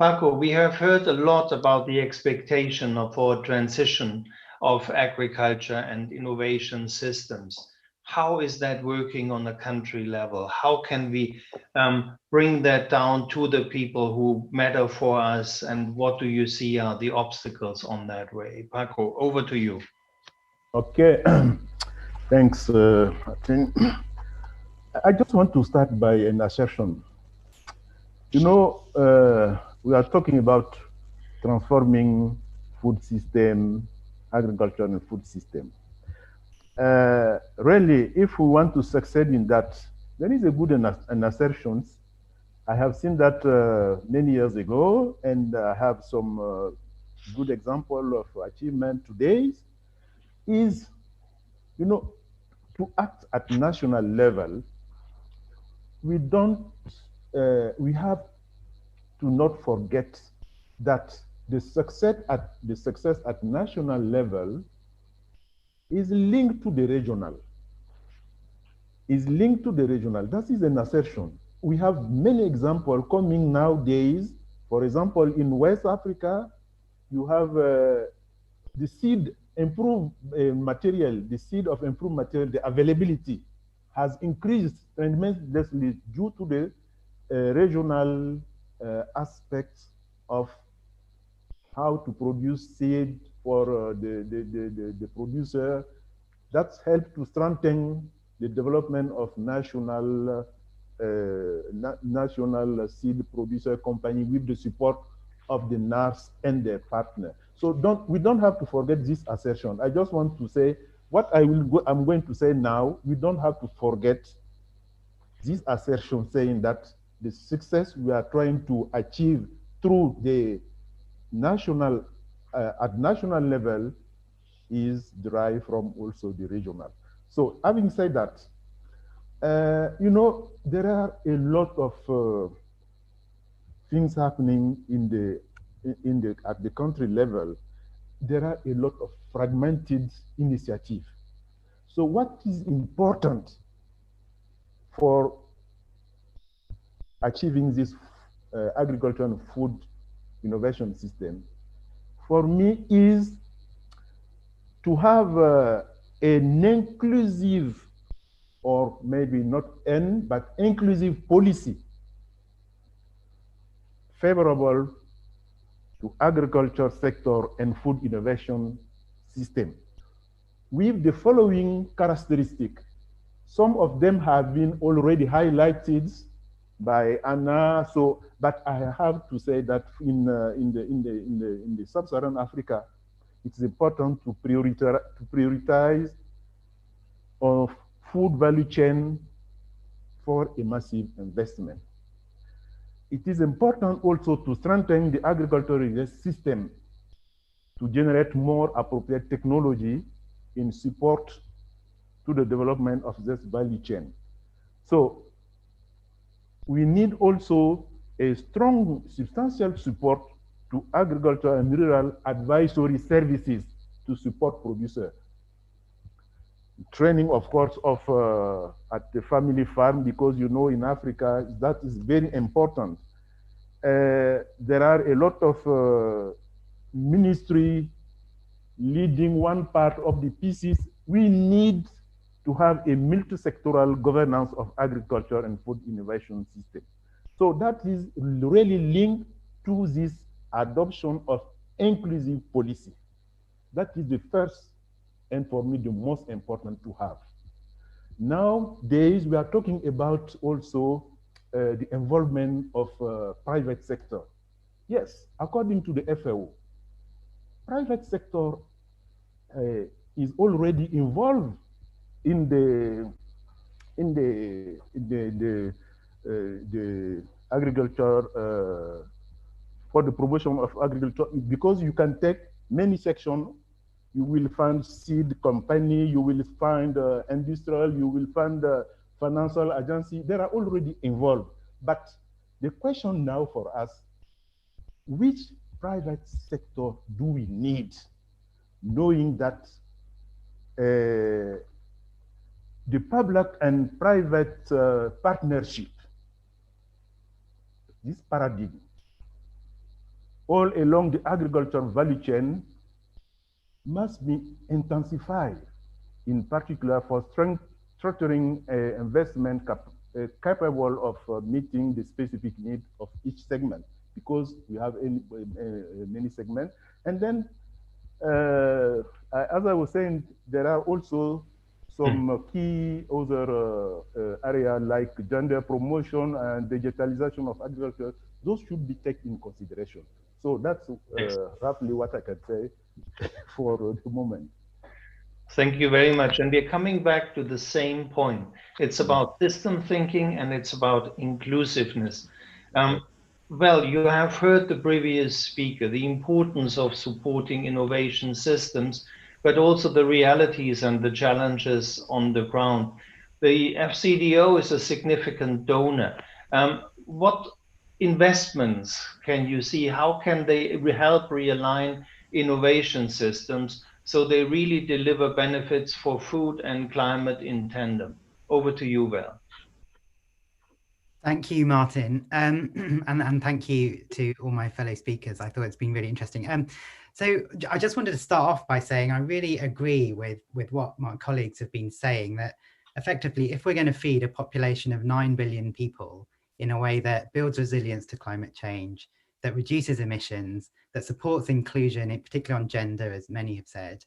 Paco, we have heard a lot about the expectation for transition of agriculture and innovation systems. How is that working on a country level? How can we bring that down to the people who matter for us? And what do you see are the obstacles on that way? Paco, over to you. Okay, thanks, Martin. I just want to start by an assertion. We are talking about transforming food system, agriculture and food system. Really, if we want to succeed in that, there is a good an assertions. I have seen that many years ago, and I have some good example of achievement today. Is, to act at national level, we have to not forget that the success at national level is linked to the regional. That is an assertion. We have many examples coming nowadays. For example, in West Africa, you have the seed improved material, the seed of improved material, the availability has increased tremendously due to the regional aspects of how to produce seed for the producer. That's helped to strengthen the development of national seed producer company with the support of the NARS and their partner. So we don't have to forget this assertion. I just want to say what I'm going to say now. We don't have to forget this assertion saying that the success we are trying to achieve through the national, at national level is derived from also the regional. So having said that, you know, there are a lot of things happening at the country level. There are a lot of fragmented initiatives. So what is important for achieving this agriculture and food innovation system, for me, is to have an inclusive, or maybe not but inclusive policy favorable to agriculture sector and food innovation system with the following characteristic. Some of them have been already highlighted by Anna. So, but I have to say that in the sub-Saharan Africa, it's important to prioritize of food value chain for a massive investment. It is important also to strengthen the agricultural system to generate more appropriate technology in support to the development of this value chain. So we need also a strong, substantial support to agriculture and rural advisory services to support producers. Training, of course, of at the family farm, because you know in Africa that is very important. There are a lot of ministry leading one part of the pieces. We need to have a multi-sectoral governance of agriculture and food innovation system. So that is really linked to this adoption of inclusive policy. That is the first, and for me, the most important to have. Nowadays, we are talking about also the involvement of private sector. Yes, according to the FAO, private sector is already involved in the agriculture for the promotion of agriculture, because you can take many sections. You will find seed company, you will find industrial, you will find financial agency. They are already involved. But the question now for us, which private sector do we need, knowing that the public and private partnership, this paradigm, all along the agriculture value chain must be intensified, in particular for structuring investment capable of meeting the specific need of each segment, because we have many segments. And then, as I was saying, there are also some key other areas like gender promotion and digitalization of agriculture. Those should be taken in consideration. So that's roughly what I can say for the moment. Thank you very much. And we're coming back to the same point. It's about system thinking and it's about inclusiveness. Well, you have heard the previous speaker, the importance of supporting innovation systems, but also the realities and the challenges on the ground. The FCDO is a significant donor. What investments can you see? How can they help realign innovation systems so they really deliver benefits for food and climate in tandem? Over to you, Val. Thank you, Martin. And thank you to all my fellow speakers. I thought it's been really interesting. So I just wanted to start off by saying I really agree with what my colleagues have been saying, that effectively, if we're going to feed a population of 9 billion people in a way that builds resilience to climate change, that reduces emissions, that supports inclusion, in particular on gender, as many have said,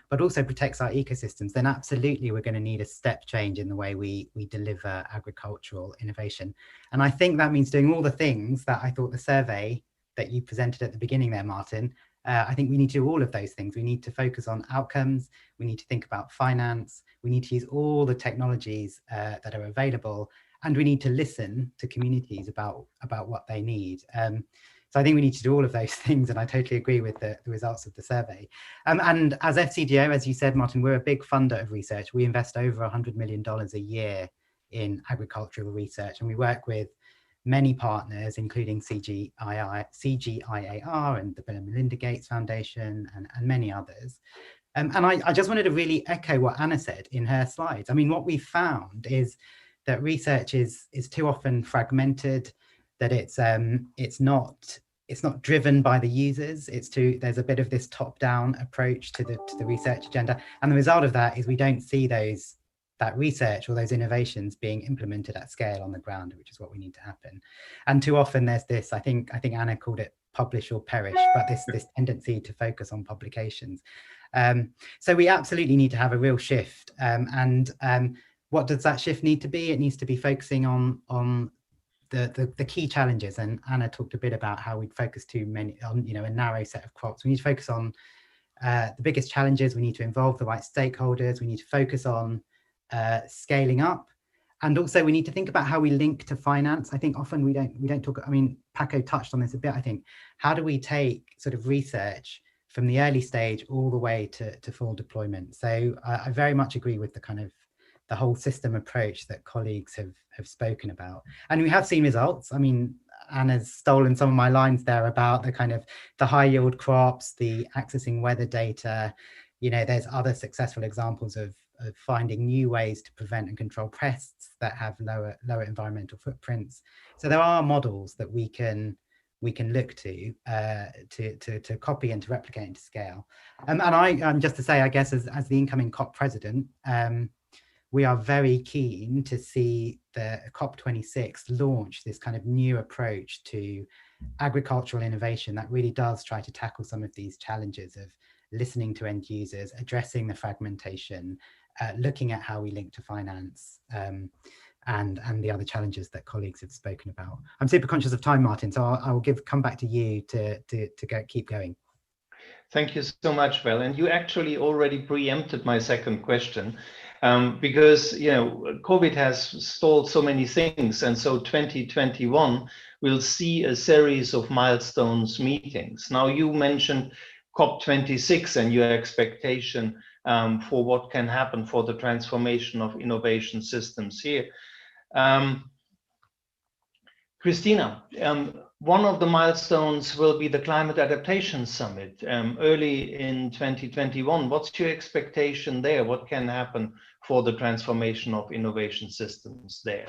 but also protects our ecosystems, then absolutely we're going to need a step change in the way we deliver agricultural innovation. And I think that means doing all the things that I thought the survey that you presented at the beginning there, Martin, I think we need to do all of those things. We need to focus on outcomes. We need to think about finance. We need to use all the technologies that are available, and we need to listen to communities about what they need. So I think we need to do all of those things, and I totally agree with the results of the survey. And as FCDO, as you said, Martin, we're a big funder of research. We invest over $100 million a year in agricultural research, and we work with many partners, including CGIAR and the Bill and Melinda Gates Foundation and many others. And I just wanted to really echo what Anna said in her slides. I mean, what we found is that research is too often fragmented, that it's not driven by the users. There's a bit of this top-down approach to the research agenda, and the result of that is we don't see that research or those innovations being implemented at scale on the ground, which is what we need to happen. And too often there's this, I think Anna called it publish or perish, but this tendency to focus on publications. So we absolutely need to have a real shift. And what does that shift need to be? It needs to be focusing on the key challenges. And Anna talked a bit about how we'd focus too many on, a narrow set of crops. We need to focus on the biggest challenges. We need to involve the right stakeholders. We need to focus on scaling up, and also we need to think about how we link to finance. I think often we don't talk. I mean, Paco touched on this a bit. I think, how do we take sort of research from the early stage all the way to full deployment? So I very much agree with the whole system approach that colleagues have spoken about, and we have seen results. I mean, Anna's stolen some of my lines there about the high yield crops, the accessing weather data. There's other successful examples of finding new ways to prevent and control pests that have lower environmental footprints. So there are models that we can look to copy and to replicate and to scale. And just to say, I guess, as the incoming COP president, we are very keen to see the COP26 launch this kind of new approach to agricultural innovation that really does try to tackle some of these challenges of listening to end users, addressing the fragmentation, looking at how we link to finance, and the other challenges that colleagues have spoken about. I'm super conscious of time, Martin, so I'll come back to you to keep going. Thank you so much, Val. And you actually already preempted my second question, because COVID has stalled so many things, and so 2021 will see a series of milestones meetings. Now, you mentioned COP26 and your expectation for what can happen for the transformation of innovation systems here. Christina, one of the milestones will be the Climate Adaptation Summit early in 2021. What's your expectation there? What can happen for the transformation of innovation systems there?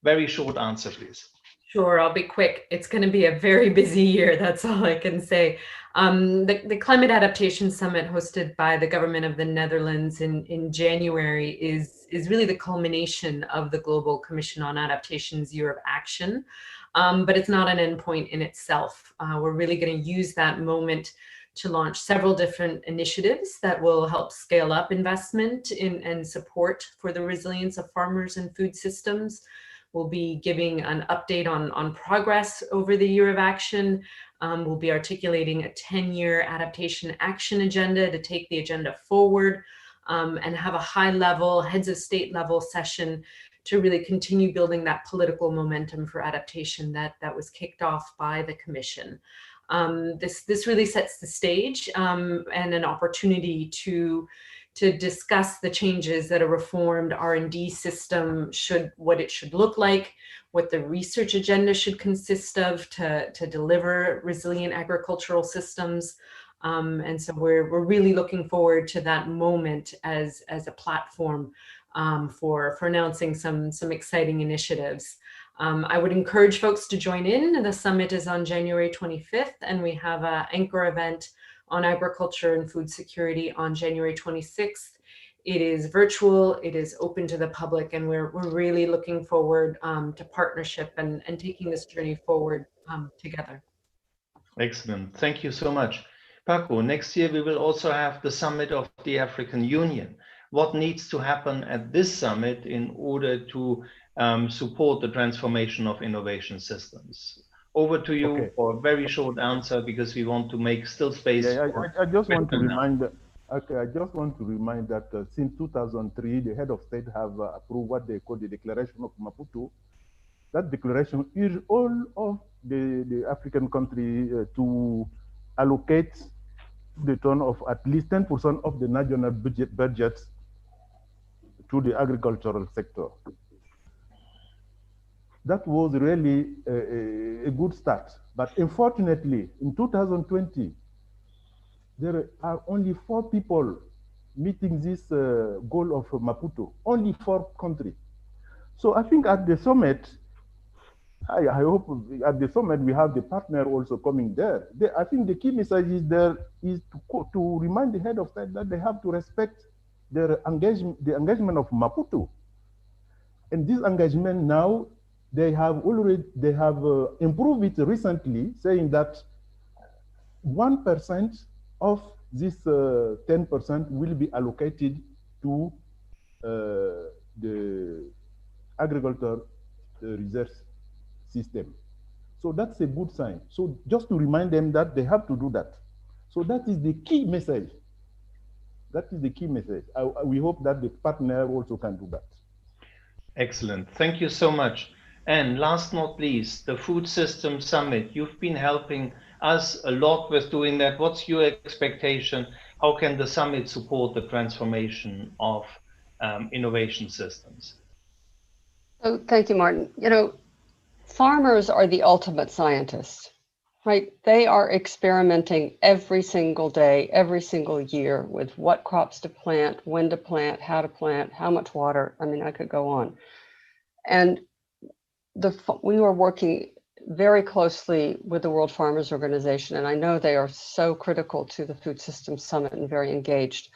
Very short answer, please. Sure, I'll be quick. It's going to be a very busy year. That's all I can say. The Climate Adaptation Summit hosted by the government of the Netherlands in January is really the culmination of the Global Commission on Adaptation's Year of Action. But it's not an endpoint in itself. We're really going to use that moment to launch several different initiatives that will help scale up investment and support for the resilience of farmers and food systems. We'll be giving an update on progress over the year of action. We'll be articulating a 10-year adaptation action agenda to take the agenda forward, and have a high-level, heads of state level session to really continue building that political momentum for adaptation that was kicked off by the Commission. This really sets the stage and an opportunity to discuss the changes that a reformed R&D system what it should look like, what the research agenda should consist of to deliver resilient agricultural systems. And so we're really looking forward to that moment as a platform for announcing some exciting initiatives. I would encourage folks to join in. The summit is on January 25th, and we have an anchor event on agriculture and food security on January 26th. It is virtual, it is open to the public, and we're really looking forward to partnership and taking this journey forward together. Excellent, thank you so much. Paco, next year we will also have the Summit of the African Union. What needs to happen at this summit in order to support the transformation of innovation systems? Over to you Okay. for a very short answer, because we want to make still space. Yeah, I just want to question now. remind. Okay, I just want to remind that since 2003, the head of state have approved what they call the Declaration of Maputo. That declaration urged all of the African country to allocate the tone of at least 10% of the national budget to the agricultural sector. That was really a good start. But unfortunately, in 2020, there are only 4 people meeting this goal of Maputo, only 4 countries. So I think at the summit, I hope at the summit we have the partner also coming there. I think the key message is there is to remind the head of state that they have to respect their engagement, the engagement of Maputo. And this engagement now, they have improved it recently, saying that 1% of this 10% will be allocated to the agriculture research system. So that's a good sign. So just to remind them that they have to do that. So that is the key message. That is the key message. We hope that the partner also can do that. Excellent. Thank you so much. And last not least, the Food System Summit. You've been helping us a lot with doing that. What's your expectation? How can the summit support the transformation of innovation systems? So thank you, Martin. You know, farmers are the ultimate scientists, right? They are experimenting every single day, every single year with what crops to plant, when to plant, how much water. I mean, I could go on. And we were working very closely with the World Farmers Organization, and I know they are so critical to the Food Systems Summit and very engaged.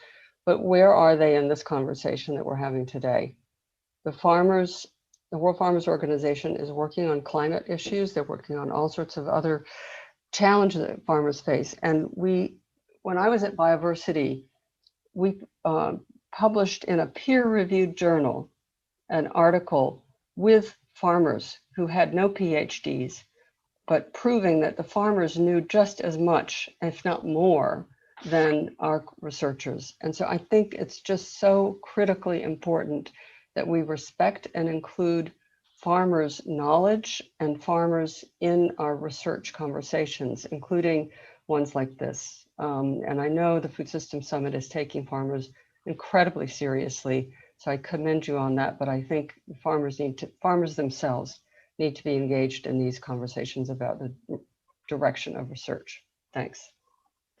But where are they in this conversation that we're having today? The World Farmers Organization is working on climate issues. They're working on all sorts of other challenges that farmers face. And when I was at Bioversity, we published in a peer-reviewed journal an article with farmers who had no PhDs, but proving that the farmers knew just as much, if not more, than our researchers. And so I think it's just so critically important that we respect and include farmers' knowledge and farmers in our research conversations, including ones like this. And I know the Food Systems Summit is taking farmers incredibly seriously. So I commend you on that, but I think farmers themselves need to be engaged in these conversations about the direction of research. Thanks.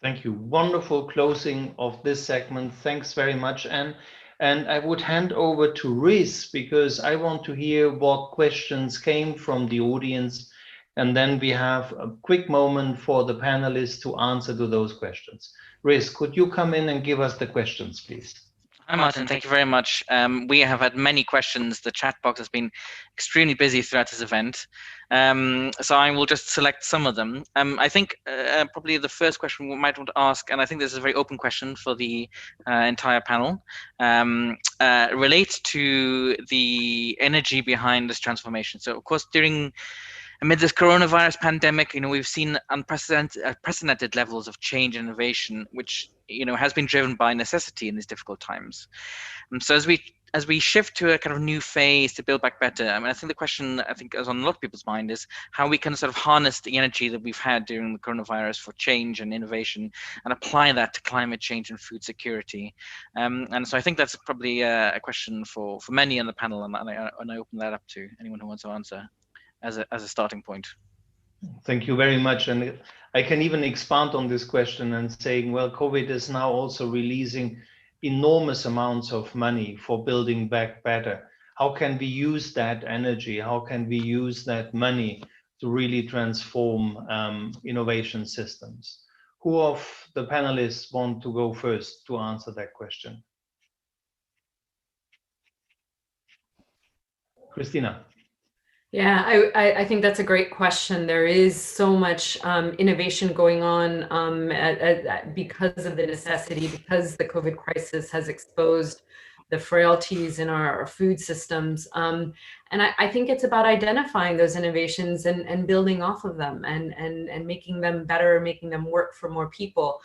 Thank you. Wonderful closing of this segment. Thanks very much, Anne. And I would hand over to Riz, because I want to hear what questions came from the audience. And then we have a quick moment for the panelists to answer to those questions. Riz, could you come in and give us the questions, please? Hi, Martin. Thank you very much. We have had many questions. The chat box has been extremely busy throughout this event. So I will just select some of them. I think probably the first question we might want to ask, and I think this is a very open question for the entire panel, relates to the energy behind this transformation. So, of course, amid this coronavirus pandemic, we've seen unprecedented levels of change and innovation, which has been driven by necessity in these difficult times. So as we shift to a kind of new phase to build back better, I think the question is on a lot of people's mind is how we can sort of harness the energy that we've had during the coronavirus for change and innovation and apply that to climate change and food security. And so I think that's probably a question for many on the panel, and I open that up to anyone who wants to answer as a starting point. Thank you very much. And I can even expand on this question and saying, well, COVID is now also releasing enormous amounts of money for building back better. How can we use that energy? How can we use that money to really transform innovation systems? Who of the panelists want to go first to answer that question? Christina. Yeah, I think that's a great question. There is so much innovation going on because of the necessity, because the COVID crisis has exposed the frailties in our food systems. And I think it's about identifying those innovations and building off of them and making them better, making them work for more people.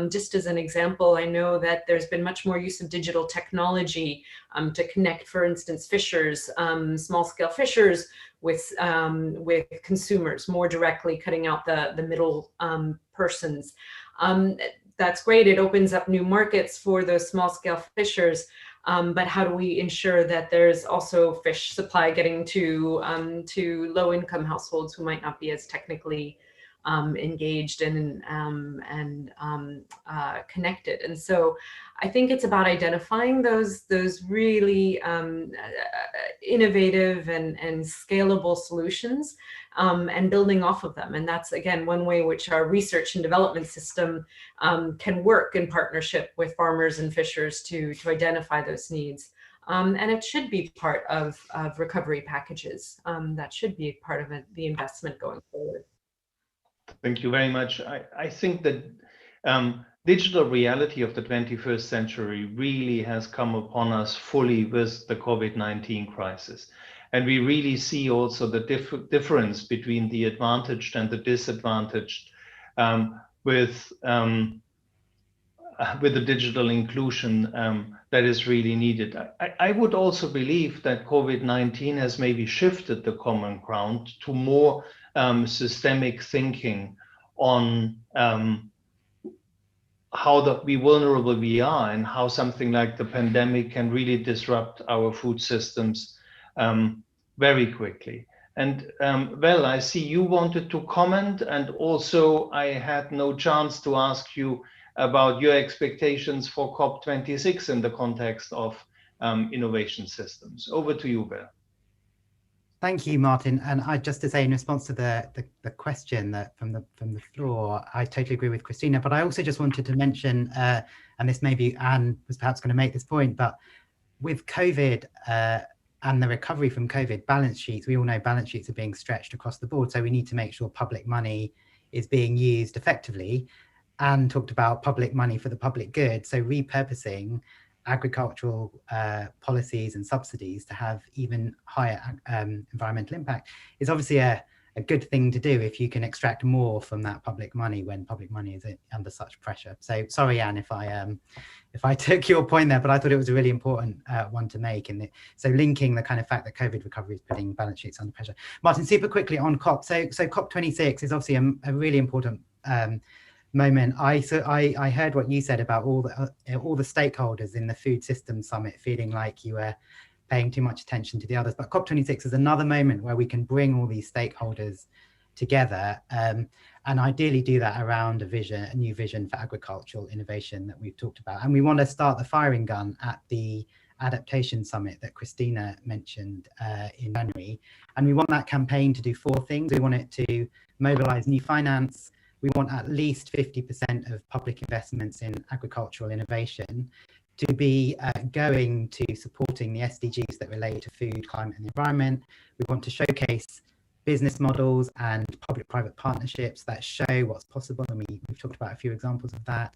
Just as an example, I know that there's been much more use of digital technology to connect, for instance, fishers, small-scale fishers with consumers more directly, cutting out the middle persons. That's great. It opens up new markets for those small-scale fishers. But how do we ensure that there's also fish supply getting to low-income households who might not be as technically engaged and connected? And so I think it's about identifying those really innovative and scalable solutions and building off of them. And that's, again, one way which our research and development system can work in partnership with farmers and fishers to identify those needs. And it should be part of recovery packages. That should be part of the investment going forward. Thank you very much. I think that digital reality of the 21st century really has come upon us fully with the COVID-19 crisis. And we really see also the difference between the advantaged and the disadvantaged with the digital inclusion that is really needed. I would also believe that COVID-19 has maybe shifted the common ground to more systemic thinking on how vulnerable we are and how something like the pandemic can really disrupt our food systems very quickly. And well, I see you wanted to comment, and also I had no chance to ask you about your expectations for COP26 in the context of innovation systems. Over to you, Bill. Thank you, Martin. And I just to say, in response to the question that from the floor, I totally agree with Christina. But I also just wanted to mention, and this maybe Anne was perhaps going to make this point, but with COVID and the recovery from COVID, balance sheets, we all know balance sheets are being stretched across the board. So we need to make sure public money is being used effectively. Anne talked about public money for the public good. So repurposing agricultural policies and subsidies to have even higher environmental impact is obviously a good thing to do if you can extract more from that public money when public money is under such pressure. So sorry, Anne, if I took your point there, but I thought it was a really important one to make. And so linking the kind of fact that COVID recovery is putting balance sheets under pressure. Martin, super quickly on COP. So COP26 is obviously a really important moment. I heard what you said about all the stakeholders in the Food Systems Summit feeling like you were paying too much attention to the others, but COP26 is another moment where we can bring all these stakeholders together and ideally do that around a new vision for agricultural innovation that we've talked about. And we want to start the firing gun at the adaptation summit that Christina mentioned in January. And we want that campaign to do 4 things. We want it to mobilize new finance. We want at least 50% of public investments in agricultural innovation to be going to supporting the SDGs that relate to food, climate and the environment. We want to showcase business models and public-private partnerships that show what's possible. And we've talked about a few examples of that.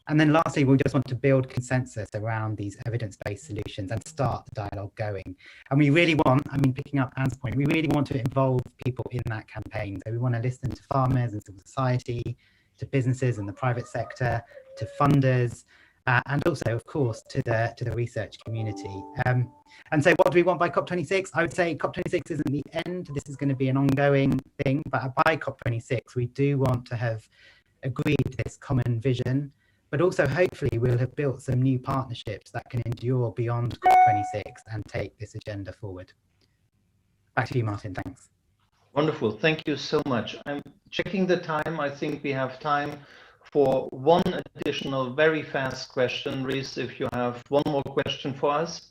And then lastly, we just want to build consensus around these evidence-based solutions and start the dialogue going. And we really want, picking up Anne's point, we really want to involve people in that campaign. So we want to listen to farmers and civil society, to businesses and the private sector, to funders, and also, of course, to the research community. And so what do we want by COP26? I would say COP26 isn't the end. This is going to be an ongoing thing. But by COP26, we do want to have agreed this common vision. But also, hopefully, we'll have built some new partnerships that can endure beyond COP26 and take this agenda forward. Back to you, Martin. Thanks. Wonderful. Thank you so much. I'm checking the time. I think we have time for one additional very fast question. Reese, if you have one more question for us.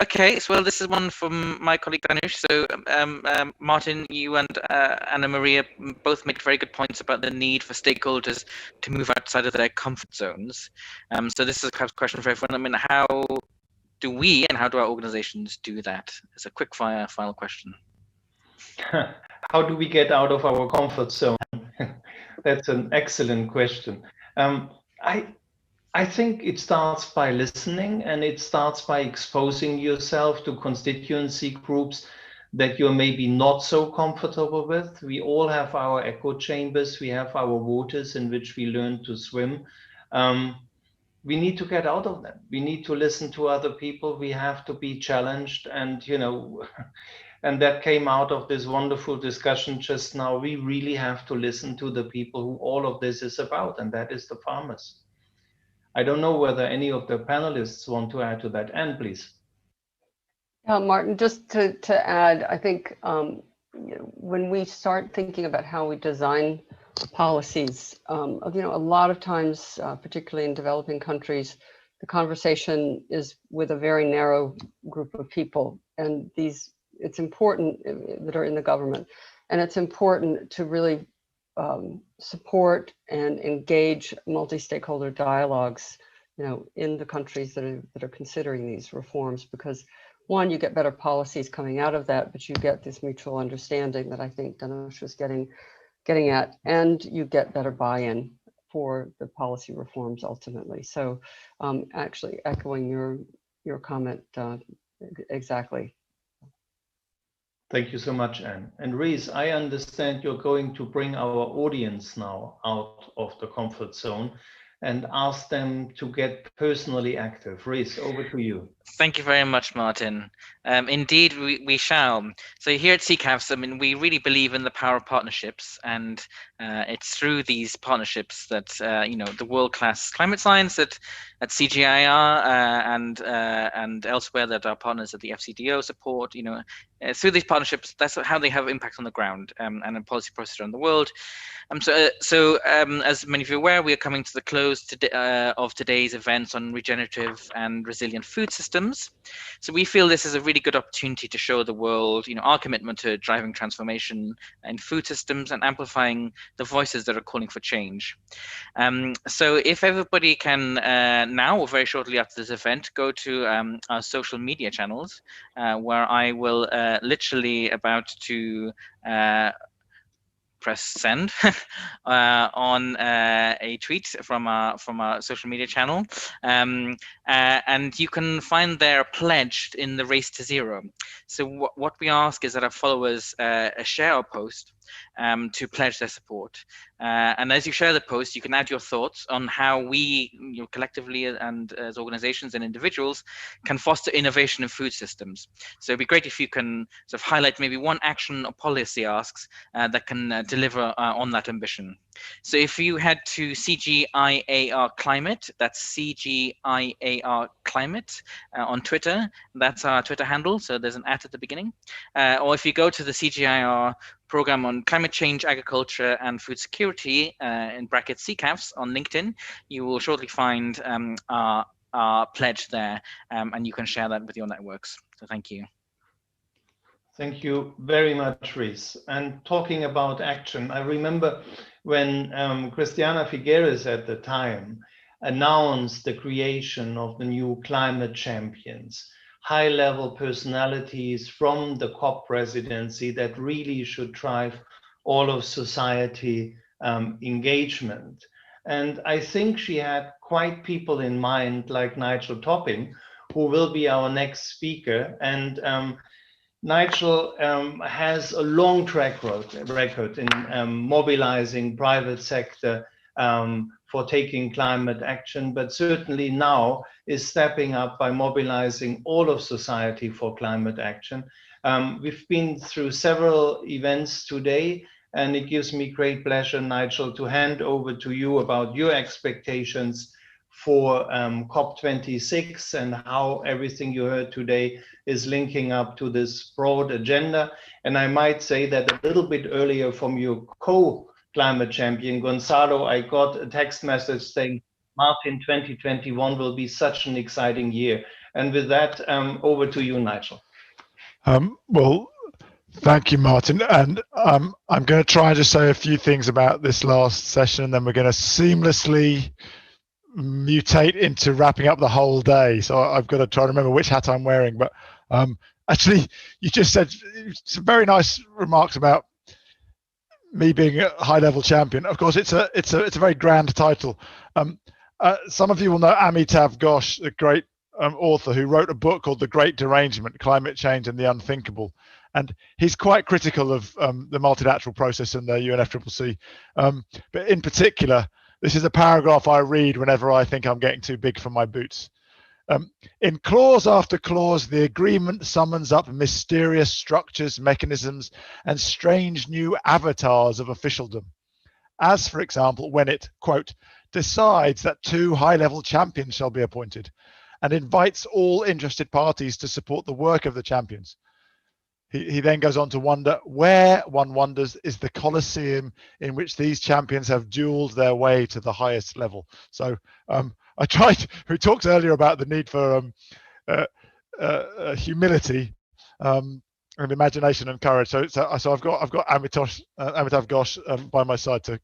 Okay, so well, this is one from my colleague Danush. So Martin, you and Anna Maria both make very good points about the need for stakeholders to move outside of their comfort zones. So this is a question for everyone. How do we and how do our organizations do that? It's a quick fire final question. How do we get out of our comfort zone? That's an excellent question. I I think it starts by listening, and it starts by exposing yourself to constituency groups that you're maybe not so comfortable with. We all have our echo chambers. We have our waters in which we learn to swim. We need to get out of them. We need to listen to other people. We have to be challenged. And, you know, and that came out of this wonderful discussion just now. We really have to listen to the people who all of this is about, and that is the farmers. I don't know whether any of the panelists want to add to that. Anne, please. Martin, just to add, I think when we start thinking about how we design policies, a lot of times, particularly in developing countries, the conversation is with a very narrow group of people, and it's important that are in the government, and it's important to really support and engage multi-stakeholder dialogues, in the countries that are considering these reforms, because one, you get better policies coming out of that, but you get this mutual understanding that I think Danush was getting at, and you get better buy-in for the policy reforms ultimately. So actually echoing your comment exactly. Thank you so much, Anne. And Reese, I understand you're going to bring our audience now out of the comfort zone and ask them to get personally active. Reese, over to you. Thank you very much, Martin. Indeed, we shall. So here at CCAFS, I mean, we really believe in the power of partnerships, and it's through these partnerships that the world-class climate science at CGIAR and elsewhere that our partners at the FCDO support. Through these partnerships, that's how they have impact on the ground and a policy process around the world. So as many of you are aware, we are coming to the close of today's events on regenerative and resilient food systems. So we feel this is a really good opportunity to show the world, our commitment to driving transformation in food systems and amplifying the voices that are calling for change. So if everybody can now or very shortly after this event, go to our social media channels, where I will literally about to press send on a tweet from our social media channel, and you can find there pledged in the Race to Zero. So what we ask is that our followers share our post to pledge their support. And as you share the post, you can add your thoughts on how we collectively and as organizations and individuals can foster innovation in food systems. So it'd be great if you can sort of highlight maybe one action or policy asks that can deliver on that ambition. So if you head to CGIAR Climate, that's CGIAR Climate on Twitter, that's our Twitter handle, so there's an @ at the beginning. Or if you go to the CGIAR program on climate change, agriculture and food security, in brackets CCAFS on LinkedIn, you will shortly find our pledge there, and you can share that with your networks. So thank you. Thank you very much, Reese. And talking about action, I remember when Christiana Figueres at the time announced the creation of the new climate champions, high-level personalities from the COP presidency that really should drive all of society engagement. And I think she had quite people in mind like Nigel Topping, who will be our next speaker. And Nigel has a long track record in mobilizing private sector for taking climate action, but certainly now is stepping up by mobilizing all of society for climate action. We've been through several events today, and it gives me great pleasure, Nigel, to hand over to you about your expectations for COP26 and how everything you heard today is linking up to this broad agenda. And I might say that a little bit earlier from your co-climate champion, Gonzalo, I got a text message saying, Martin, 2021 will be such an exciting year. And with that, over to you, Nigel. Well, thank you, Martin. And I'm going to try and just say a few things about this last session, and then we're going to seamlessly mutate into wrapping up the whole day. So I've got to try to remember which hat I'm wearing. But actually, you just said some very nice remarks about me being a high-level champion. Of course, it's a very grand title. some of you will know Amitav Ghosh, the great author who wrote a book called The Great Derangement, Climate Change and the Unthinkable. And he's quite critical of the multilateral process and the UNFCCC. But in particular, this is a paragraph I read whenever I think I'm getting too big for my boots. In clause after clause, the agreement summons up mysterious structures, mechanisms, and strange new avatars of officialdom. As, for example, when it, quote, decides that 2 high-level champions shall be appointed and invites all interested parties to support the work of the champions. He then goes on to wonder where, one wonders, is the Colosseum in which these champions have dueled their way to the highest level. So I tried, who talked earlier about the need for humility and imagination and courage. So I've got Amitav Ghosh by my side to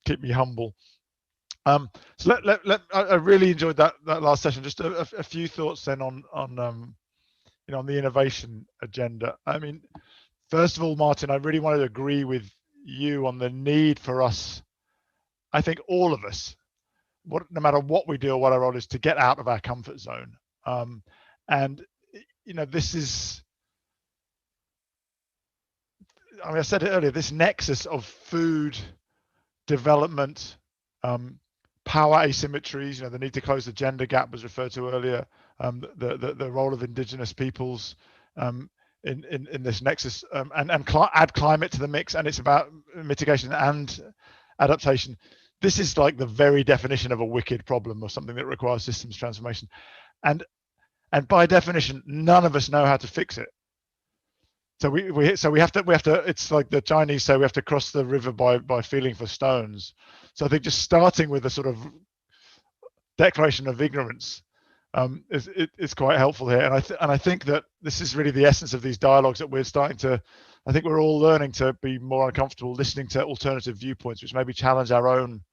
keep me humble. So I really enjoyed that last session. Just a few thoughts then on the innovation agenda. I mean, first of all, Martin, I really wanted to agree with you on the need for us, I think all of us, no matter what we do or what our role is, to get out of our comfort zone. And, this is, I said it earlier, this nexus of food, development, power asymmetries, the need to close the gender gap was referred to earlier, the role of indigenous peoples in this nexus, and add climate to the mix, and it's about mitigation and adaptation. This is like the very definition of a wicked problem, or something that requires systems transformation, and by definition, none of us know how to fix it. So we have to. It's like the Chinese say, we have to cross the river by feeling for stones. So I think just starting with a sort of declaration of ignorance is quite helpful here. And I think that this is really the essence of these dialogues, that we're starting to. I think we're all learning to be more uncomfortable listening to alternative viewpoints, which maybe challenge our own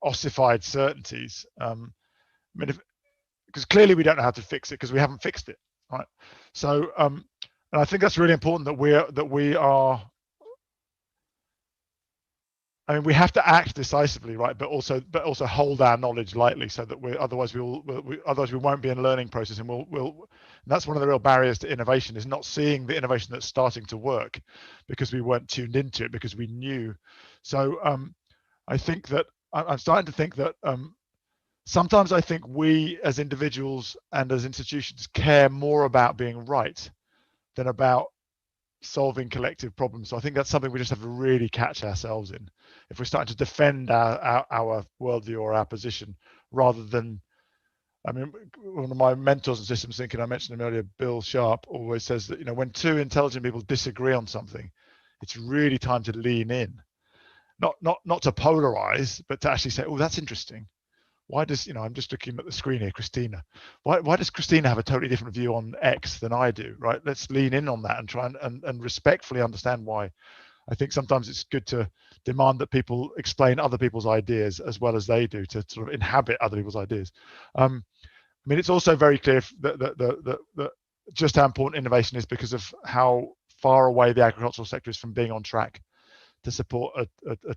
ossified certainties. Because clearly we don't know how to fix it because we haven't fixed it, right? So. And I think that's really important that we are. I mean, we have to act decisively, right? But also hold our knowledge lightly, so that otherwise we won't be in a learning process, and and that's one of the real barriers to innovation, is not seeing the innovation that's starting to work because we weren't tuned into it, because we knew. So I think that I'm starting to think that sometimes I think we as individuals and as institutions care more about being right than about solving collective problems. So I think that's something we just have to really catch ourselves in. If we're starting to defend our worldview or our position, rather than, I mean, one of my mentors in systems thinking, I mentioned him earlier, Bill Sharp, always says that, when 2 intelligent people disagree on something, it's really time to lean in, not to polarize, but to actually say, oh, that's interesting. Why does, I'm just looking at the screen here, Christina. Why does Christina have a totally different view on X than I do, right? Let's lean in on that and try and respectfully understand why. I think sometimes it's good to demand that people explain other people's ideas as well as they do, to sort of inhabit other people's ideas. I mean, it's also very clear that just how important innovation is because of how far away the agricultural sector is from being on track to support a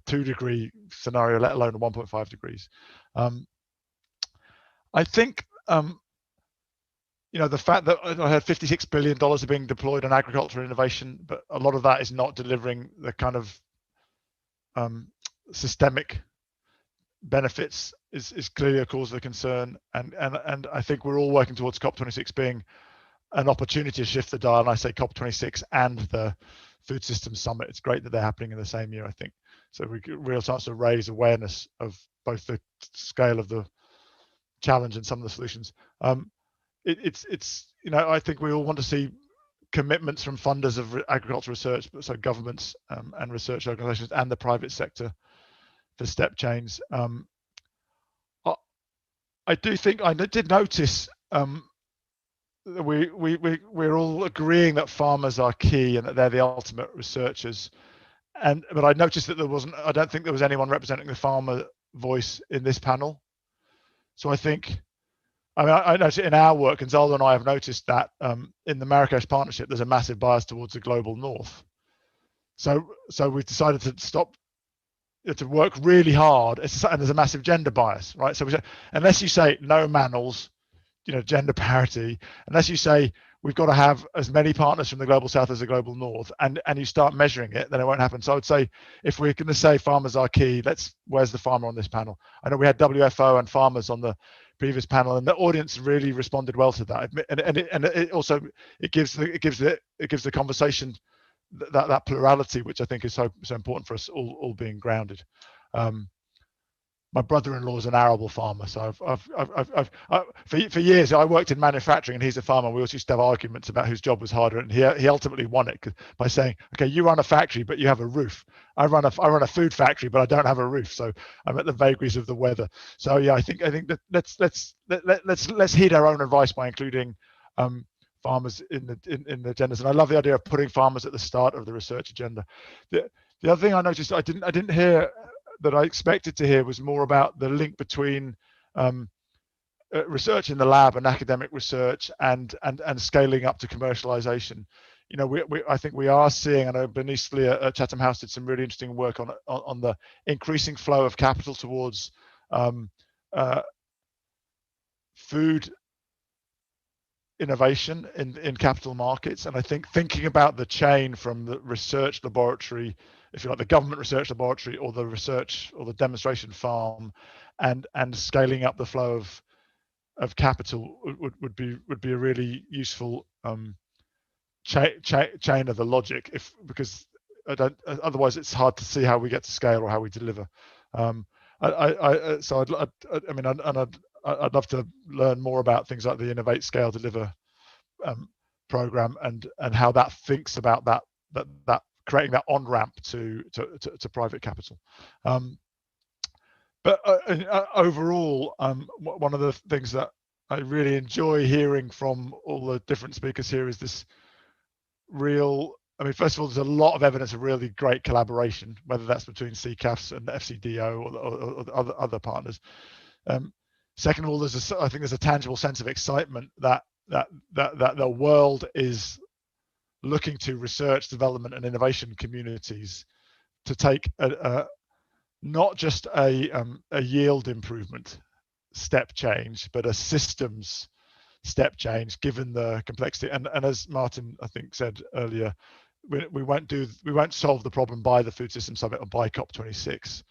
2-degree scenario, let alone a 1.5 degrees. I think, the fact that I heard $56 billion are being deployed on agricultural innovation, but a lot of that is not delivering the kind of systemic benefits is clearly a cause of concern. And I think we're all working towards COP26 being an opportunity to shift the dial. And I say COP26 and the Food Systems Summit. It's great that they're happening in the same year, I think. So we get real chance to raise awareness of both the scale of the challenge and some of the solutions. It's I think we all want to see commitments from funders of agricultural research, so governments and research organizations and the private sector for step change. I did notice that we're all agreeing that farmers are key and that they're the ultimate researchers. But I noticed that I don't think there was anyone representing the farmer voice in this panel. So I noticed in our work, Gonzalo and I have noticed that in the Marrakesh Partnership, there's a massive bias towards the global north. So we've decided to stop to work really hard, and there's a massive gender bias, right? So unless you say no mammals, gender parity, unless you say we've got to have as many partners from the global south as the global north, and you start measuring it, then it won't happen. So I would say, if we're going to say farmers are key, where's the farmer on this panel? I know we had WFO and farmers on the previous panel, and the audience really responded well to that, and it also gives the conversation that plurality, which I think is so important for us all being grounded. My brother-in-law is an arable farmer, so for years I worked in manufacturing, and he's a farmer. We always used to have arguments about whose job was harder, and he ultimately won it by saying, "Okay, you run a factory, but you have a roof. I run a food factory, but I don't have a roof, so I'm at the vagaries of the weather." So yeah, I think that let's heed our own advice by including farmers in the agendas, and I love the idea of putting farmers at the start of the research agenda. The other thing I noticed I didn't hear, that I expected to hear, was more about the link between research in the lab and academic research and scaling up to commercialization. I think we are seeing, and Bernice Lee at Chatham House did some really interesting work on the increasing flow of capital towards food innovation in capital markets. And I think thinking about the chain from the research laboratory, if you like, the government research laboratory, or the research or the demonstration farm, and scaling up the flow of capital would be a really useful chain of the logic, because otherwise it's hard to see how we get to scale or how we deliver. I'd love to learn more about things like the Innovate, Scale, Deliver program, and how that thinks about that creating that on-ramp to private capital. But overall, one of the things that I really enjoy hearing from all the different speakers here is this real, first of all, there's a lot of evidence of really great collaboration, whether that's between CCAFs and FCDO or other partners. Second of all, I think there's a tangible sense of excitement that the world is looking to research, development, and innovation communities to take not just a yield improvement step change, but a systems step change, given the complexity. And as Martin, I think, said earlier, we won't solve the problem by the Food Systems Summit or by COP26.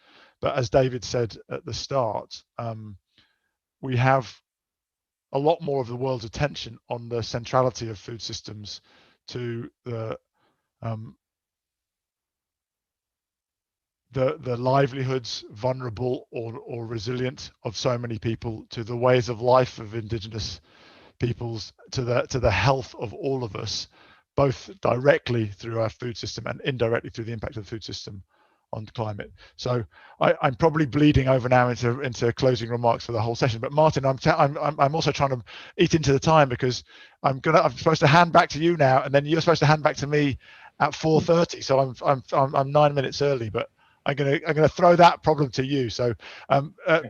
But as David said at the start, we have a lot more of the world's attention on the centrality of food systems to the livelihoods, vulnerable or resilient, of so many people, to the ways of life of indigenous peoples, to the health of all of us, both directly through our food system and indirectly through the impact of the food system on climate. So I'm probably bleeding over now into closing remarks for the whole session. But Martin, I'm also trying to eat into the time, because I'm supposed to hand back to you now, and then you're supposed to hand back to me at 4:30. So I'm 9 minutes early, but I'm gonna throw that problem to you. So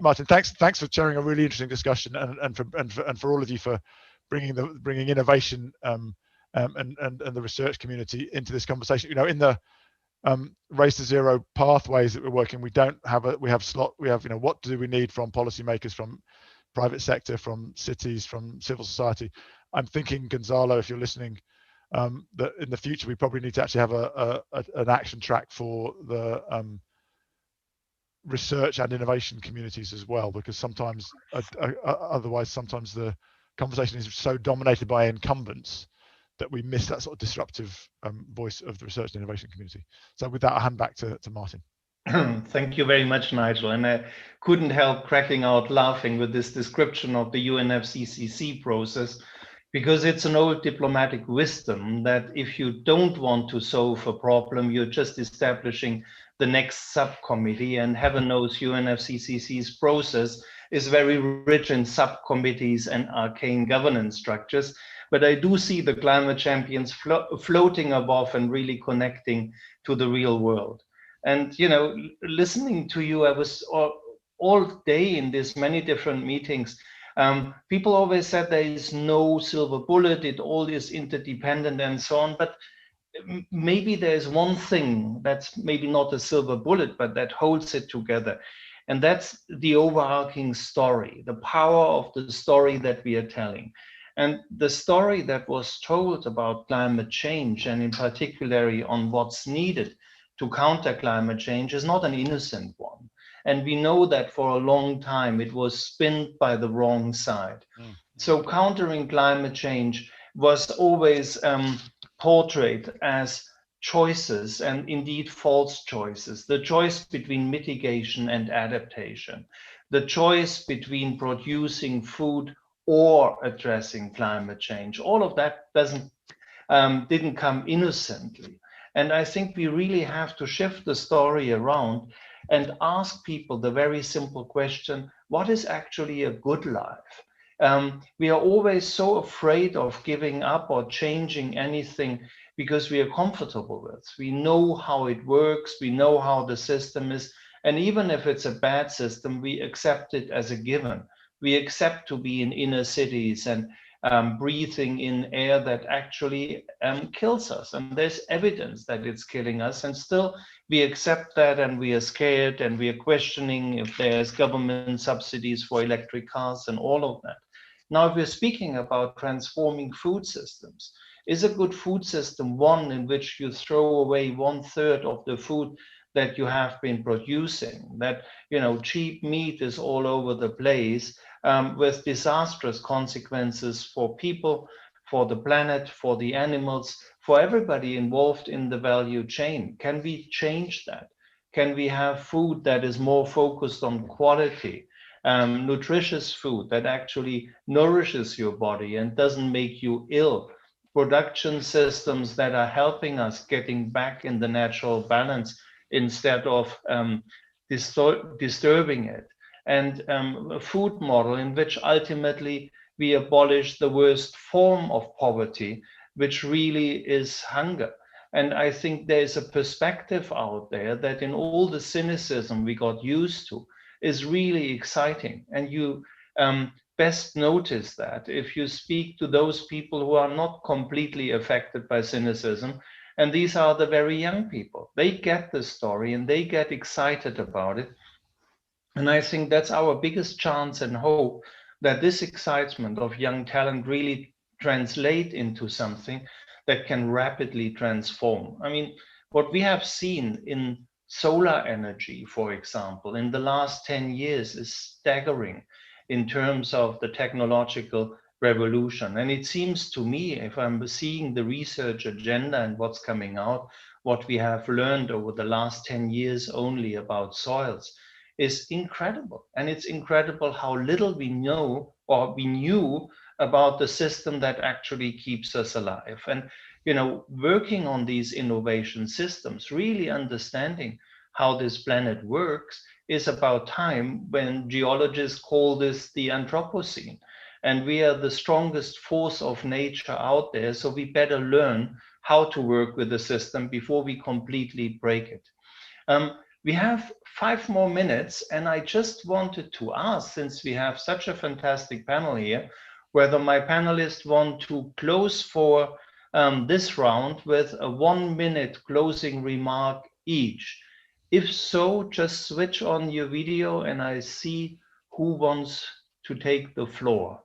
Martin, thanks for sharing a really interesting discussion, and for all of you for bringing innovation and the research community into this conversation. In the Race to Zero pathways that we're working, we have what do we need from policymakers, from private sector, from cities, from civil society. I'm thinking, Gonzalo, if you're listening, that in the future we probably need to actually have an action track for the research and innovation communities as well, because sometimes otherwise sometimes the conversation is so dominated by incumbents that we miss that sort of disruptive voice of the research and innovation community. So with that, I'll hand back to Martin. Thank you very much, Nigel. And I couldn't help cracking out laughing with this description of the UNFCCC process, because it's an old diplomatic wisdom that if you don't want to solve a problem, you're just establishing the next subcommittee. And heaven knows UNFCCC's process is very rich in subcommittees and arcane governance structures. But I do see the climate champions floating above and really connecting to the real world. And, listening to you, I was all day in these many different meetings. People always said there is no silver bullet, it all is interdependent and so on. But maybe there's one thing that's maybe not a silver bullet, but that holds it together. And that's the overarching story, the power of the story that we are telling. And the story that was told about climate change, and in particular on what's needed to counter climate change, is not an innocent one. And we know that for a long time it was spinned by the wrong side. So countering climate change was always portrayed as choices, and indeed false choices. The choice between mitigation and adaptation, the choice between producing food or addressing climate change. All of that didn't come innocently. And I think we really have to shift the story around and ask people the very simple question, what is actually a good life? We are always so afraid of giving up or changing anything because we are comfortable with. We know how it works, we know how the system is, and even if it's a bad system, we accept it as a given. We accept to be in inner cities and breathing in air that actually kills us. And there's evidence that it's killing us, and still we accept that, and we are scared, and we are questioning if there's government subsidies for electric cars and all of that. Now, if we're speaking about transforming food systems, is a good food system one in which you throw away 1/3 of the food that you have been producing, that, you know, cheap meat is all over the place, with disastrous consequences for people, for the planet, for the animals, for everybody involved in the value chain? Can we change that? Can we have food that is more focused on quality, nutritious food that actually nourishes your body and doesn't make you ill? Production systems that are helping us getting back in the natural balance instead of disturbing it. And a food model in which ultimately we abolish the worst form of poverty, which really is hunger. And I think there's a perspective out there that in all the cynicism we got used to is really exciting. And you best notice that if you speak to those people who are not completely affected by cynicism, and these are the very young people, they get the story and they get excited about it. And I think that's our biggest chance and hope, that this excitement of young talent really translate into something that can rapidly transform. I mean, what we have seen in solar energy, for example, in the last 10 years is staggering in terms of the technological revolution. And it seems to me, if I'm seeing the research agenda and what's coming out, what we have learned over the last 10 years only about soils is incredible. And it's incredible how little we know or we knew about the system that actually keeps us alive. And, you know, working on these innovation systems, really understanding how this planet works, is about time. When geologists call this the Anthropocene, and we are the strongest force of nature out there, so we better learn how to work with the system before we completely break it. We have 5 more minutes, and I just wanted to ask, since we have such a fantastic panel here, whether my panelists want to close for this round with a 1-minute closing remark each. If so, just switch on your video and I see who wants to take the floor,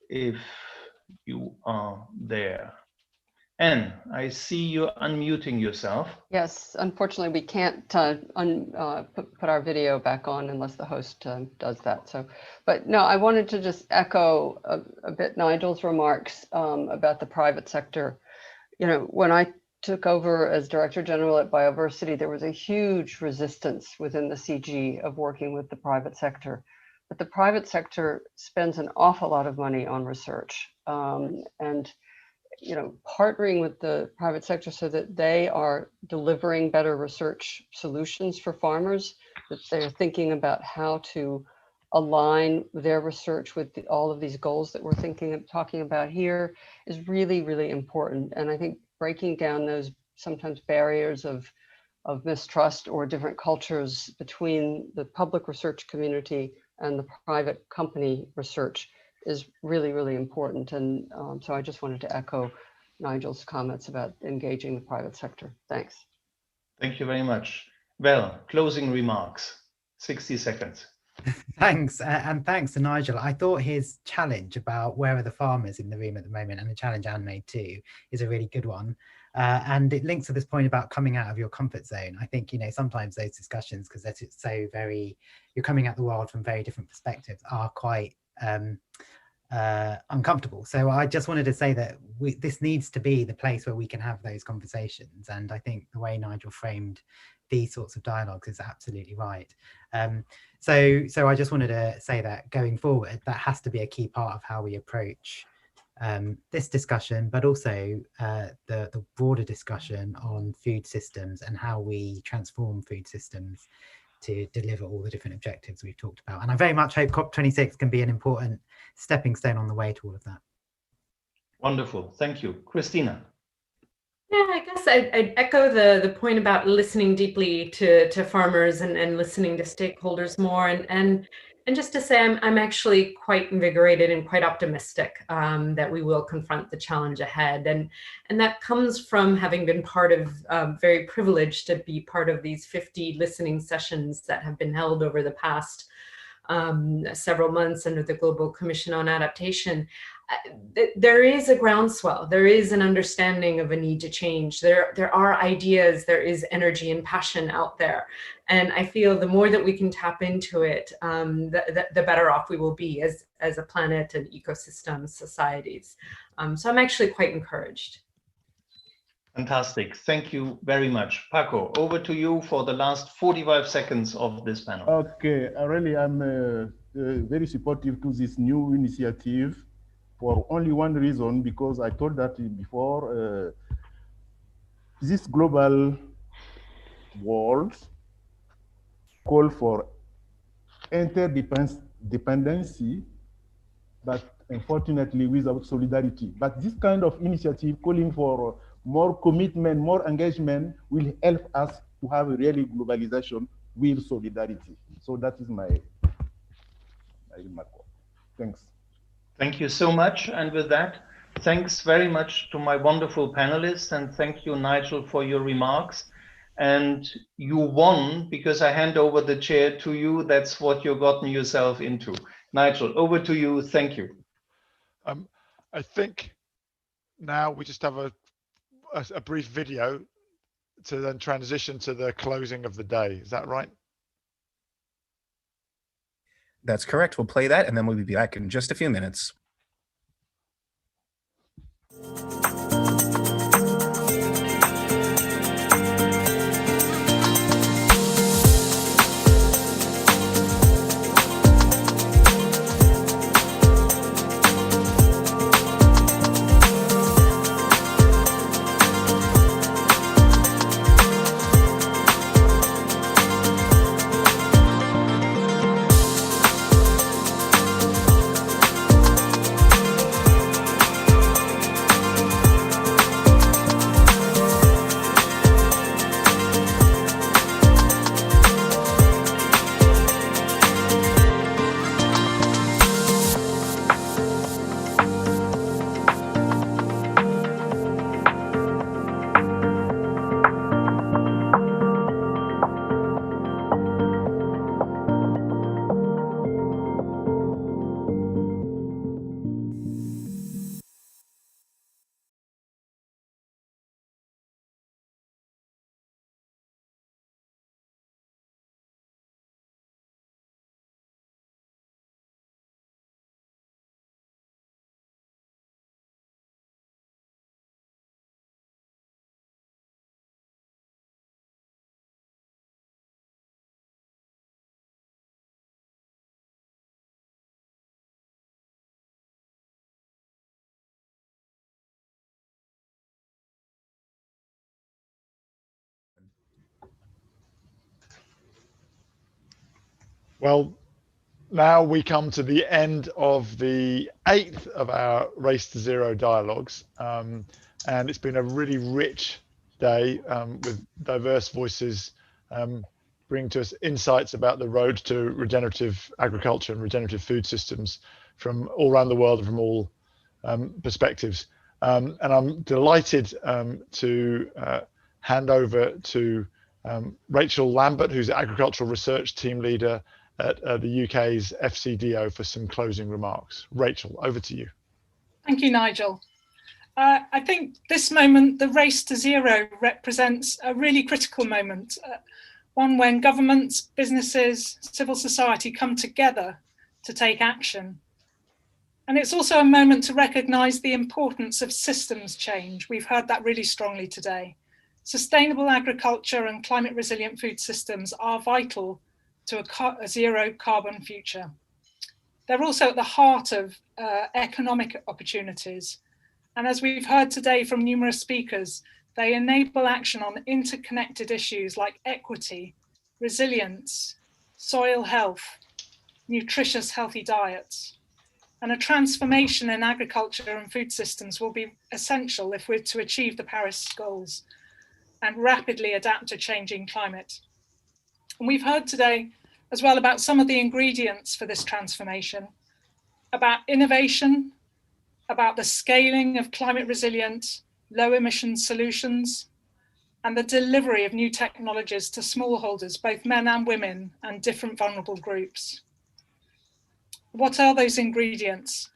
if you are there. Anne, I see you unmuting yourself. Yes, unfortunately, we can't put our video back on unless the host does that. So, but no, I wanted to just echo a bit Nigel's remarks about the private sector. You know, when I took over as Director General at Bioversity, there was a huge resistance within the CG of working with the private sector. But the private sector spends an awful lot of money on research, and you know, partnering with the private sector so that they are delivering better research solutions for farmers, that they're thinking about how to align their research with all of these goals that we're talking about here, is really, really important. And I think breaking down those sometimes barriers of mistrust or different cultures between the public research community and the private company research is really, really important. And so I just wanted to echo Nigel's comments about engaging the private sector. Thanks. Thank you very much. Well, closing remarks, 60 seconds. Thanks, and thanks to Nigel. I thought his challenge about where are the farmers in the room at the moment, and the challenge Anne made too, is a really good one. And it links to this point about coming out of your comfort zone. I think, you know, sometimes those discussions, because it's so very, you're coming at the world from very different perspectives, are quite uncomfortable. So I just wanted to say that this needs to be the place where we can have those conversations. And I think the way Nigel framed these sorts of dialogues is absolutely right. So I just wanted to say that going forward, that has to be a key part of how we approach this discussion, but also the broader discussion on food systems and how we transform food systems to deliver all the different objectives we've talked about. And I very much hope COP26 can be an important stepping stone on the way to all of that. Wonderful, thank you. Christina. Yeah, I guess I'd echo the point about listening deeply to farmers and listening to stakeholders more, and just to say I'm actually quite invigorated and quite optimistic that we will confront the challenge ahead, and that comes from having been part of very privileged to be part of these 50 listening sessions that have been held over the past several months under the Global Commission on Adaptation. There is a groundswell, there is an understanding of a need to change. There are ideas, there is energy and passion out there. And I feel the more that we can tap into it, the better off we will be as a planet and ecosystem societies. So I'm actually quite encouraged. Fantastic, thank you very much. Paco, over to you for the last 45 seconds of this panel. Okay, really I'm very supportive to this new initiative for only one reason, because I told that before, this global world call for interdependency, but unfortunately without solidarity. But this kind of initiative calling for more commitment, more engagement will help us to have a really globalization with solidarity. So that is my remark. Thanks. Thank you so much. And with that, thanks very much to my wonderful panelists, and thank you, Nigel, for your remarks. And you won because I hand over the chair to you. That's what you've gotten yourself into. Nigel, over to you. Thank you. I think now we just have a brief video to then transition to the closing of the day. Is that right? That's correct. We'll play that and then we'll be back in just a few minutes. Well, now we come to the end of the 8th of our Race to Zero dialogues. And it's been a really rich day with diverse voices bringing to us insights about the road to regenerative agriculture and regenerative food systems from all around the world and from all perspectives. And I'm delighted to hand over to Rachel Lambert, who's Agricultural Research Team Leader at the UK's FCDO, for some closing remarks. Rachel, over to you. Thank you, Nigel. I think this moment, the race to zero, represents a really critical moment, one when governments, businesses, civil society come together to take action. And it's also a moment to recognise the importance of systems change. We've heard that really strongly today. Sustainable agriculture and climate resilient food systems are vital to a zero carbon future. They're also at the heart of economic opportunities. And as we've heard today from numerous speakers, they enable action on interconnected issues like equity, resilience, soil health, nutritious, healthy diets. And a transformation in agriculture and food systems will be essential if we're to achieve the Paris goals and rapidly adapt to changing climate. And we've heard today as well about some of the ingredients for this transformation, about innovation, about the scaling of climate resilient, low emission solutions, and the delivery of new technologies to smallholders, both men and women, and different vulnerable groups. What are those ingredients?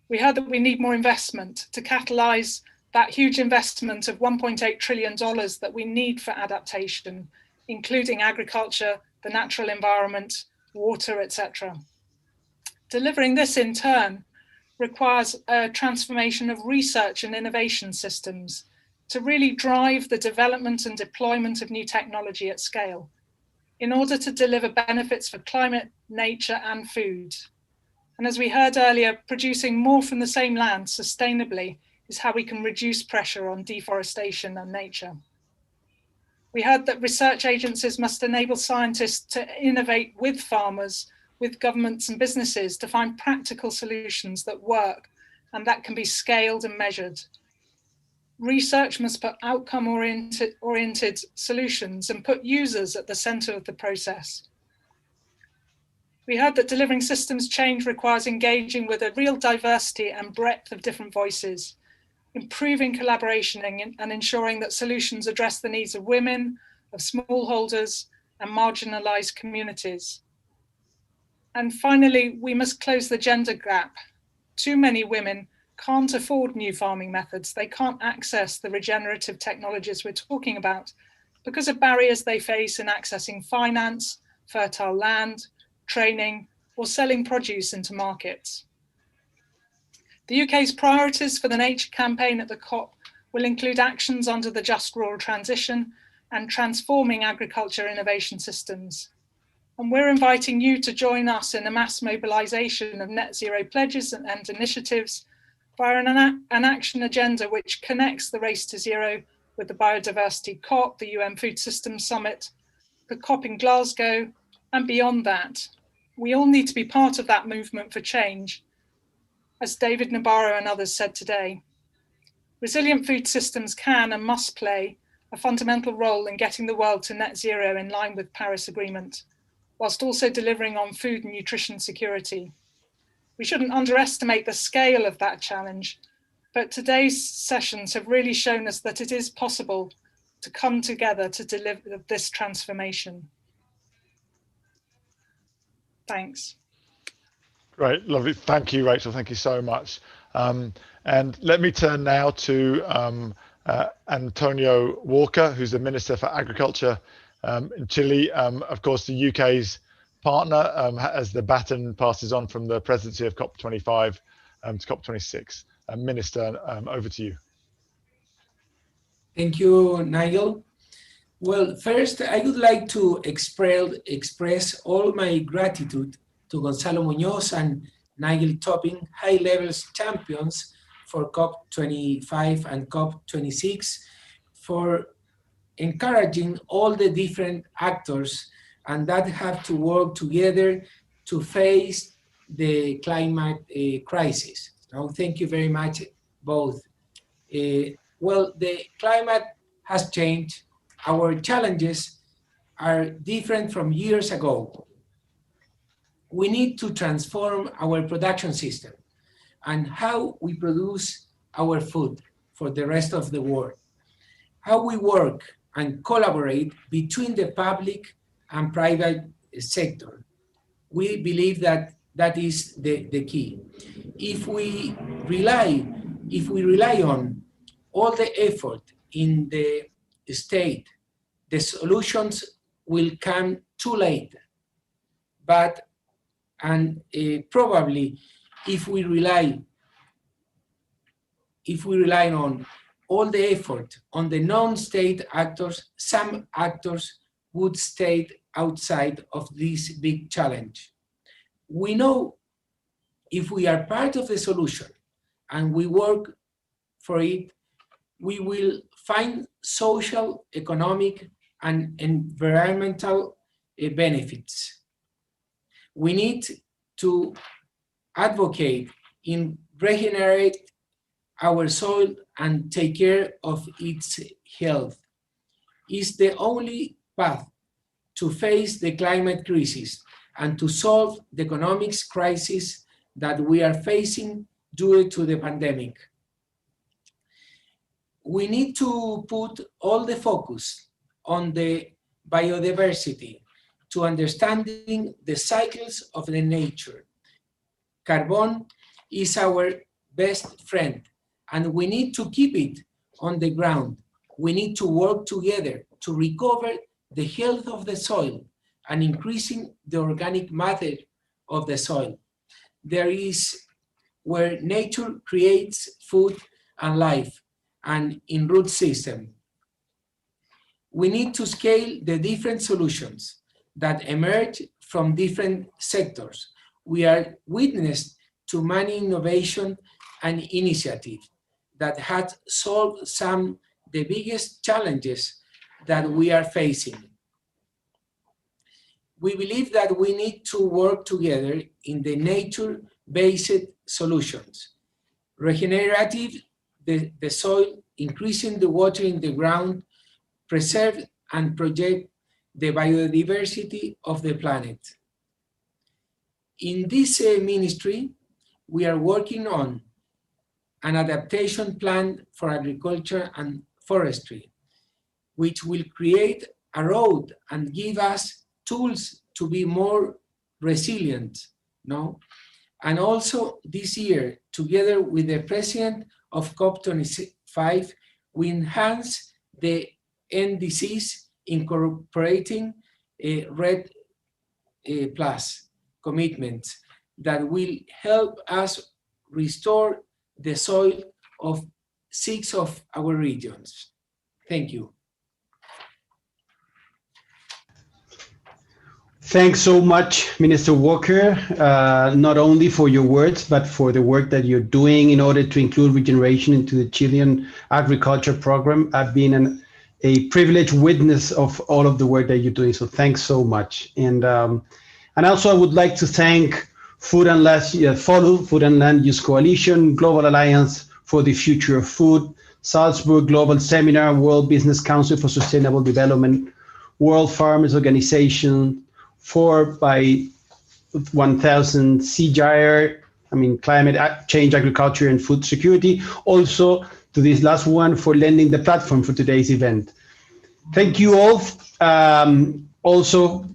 We heard that we need more investment to catalyse that huge investment of $1.8 trillion that we need for adaptation, including agriculture, the natural environment, water, etc. Delivering this in turn requires a transformation of research and innovation systems to really drive the development and deployment of new technology at scale in order to deliver benefits for climate, nature, and food. And as we heard earlier, producing more from the same land sustainably is how we can reduce pressure on deforestation and nature. We heard that research agencies must enable scientists to innovate with farmers, with governments and businesses to find practical solutions that work and that can be scaled and measured. Research must put outcome-oriented solutions and put users at the center of the process. We heard that delivering systems change requires engaging with a real diversity and breadth of different voices, improving collaboration and ensuring that solutions address the needs of women, of smallholders, and marginalized communities. And finally, we must close the gender gap. Too many women can't afford new farming methods. They can't access the regenerative technologies we're talking about because of barriers they face in accessing finance, fertile land, training, or selling produce into markets. The UK's priorities for the Nature campaign at the COP will include actions under the Just Rural Transition and transforming agriculture innovation systems. And we're inviting you to join us in a mass mobilisation of net zero pledges and initiatives via an action agenda which connects the race to zero with the Biodiversity COP, the UN Food Systems Summit, the COP in Glasgow, and beyond that. We all need to be part of that movement for change, as David Nabarro and others said today. Resilient food systems can and must play a fundamental role in getting the world to net zero in line with Paris Agreement, whilst also delivering on food and nutrition security. We shouldn't underestimate the scale of that challenge, but today's sessions have really shown us that it is possible to come together to deliver this transformation. Thanks. Great, lovely. Thank you, Rachel. Thank you so much. And let me turn now to Antonio Walker, who's the Minister for Agriculture in Chile. Of course, the UK's partner as the baton passes on from the presidency of COP25 to COP26. Minister, over to you. Thank you, Nigel. Well, first, I would like to express all my gratitude to Gonzalo Muñoz and Nigel Topping, high levels champions for COP25 and COP26, for encouraging all the different actors and that have to work together to face the climate crisis. So thank you very much, both. Well, the climate has changed. Our challenges are different from years ago. We need to transform our production system and how we produce our food. for the rest of the world. How we work and collaborate between the public and private sector. We believe that that is the key. If we rely on all the effort in the state, the solutions will come too late. But probably if we rely on all the effort on the non-state actors, some actors would stay outside of this big challenge. We know if we are part of the solution and we work for it, we will find social, economic, and environmental benefits. We need to advocate in regenerate our soil and take care of its health. It's the only path to face the climate crisis and to solve the economic crisis that we are facing due to the pandemic. We need to put all the focus on the biodiversity to understanding the cycles of the nature. Carbon is our best friend, and we need to keep it on the ground. We need to work together to recover the health of the soil and increasing the organic matter of the soil. There is where nature creates food and life and in root system. We need to scale the different solutions that emerge from different sectors. We are witness to many innovation and initiatives that had solved some of the biggest challenges that we are facing. We believe that we need to work together in the nature-based solutions. Regenerative the soil, increasing the water in the ground, preserve and project the biodiversity of the planet. In this ministry, we are working on an adaptation plan for agriculture and forestry, which will create a road and give us tools to be more resilient, no? And also this year, together with the president of COP25, we enhance the NDCs incorporating a RED plus commitments that will help us restore the soil of 6 of our regions. Thank you. Thanks so much, Minister Walker, not only for your words, but for the work that you're doing in order to include regeneration into the Chilean agriculture program. I've been a privileged witness of all of the work that you're doing, so thanks so much. And also I would like to thank Food and Land Use Coalition, Global Alliance for the Future of Food, Salzburg Global Seminar, World Business Council for Sustainable Development, World Farmers Organization, 4x1000 CGIAR, Climate Change, Agriculture and Food Security. Also to this last one for lending the platform for today's event. Thank you all. Also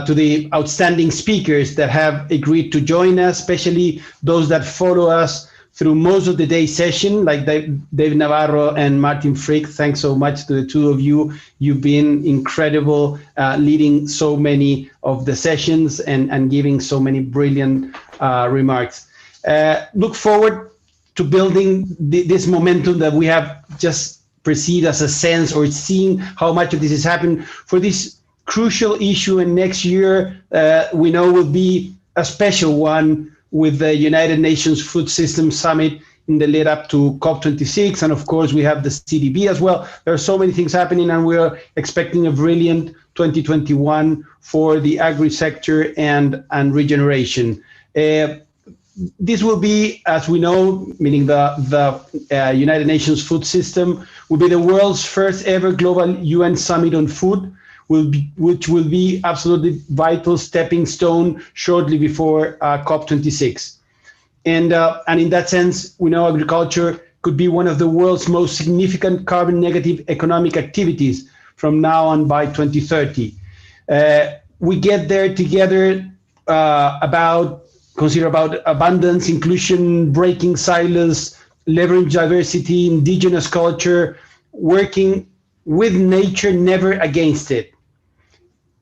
to the outstanding speakers that have agreed to join us, especially those that follow us through most of the day session, like Dave Nabarro and Martin Frick. Thanks so much to the two of you. You've been incredible, leading so many of the sessions and giving so many brilliant remarks. Look forward to building this momentum that we have just perceived as a sense, or seeing how much of this is happening for this crucial issue. And next year, we know will be a special one with the United Nations Food Systems Summit in the lead up to COP26. And of course, we have the CDB as well. There are so many things happening, and we're expecting a brilliant 2021 for the agri-sector and regeneration. This will be, as we know, meaning the United Nations Food System, will be the world's first ever global UN summit on food, which will be absolutely vital stepping stone shortly before COP26. And in that sense, we know agriculture could be one of the world's most significant carbon negative economic activities from now on by 2030. We get there together consider about abundance, inclusion, breaking silos, leverage diversity, indigenous culture, working with nature, never against it.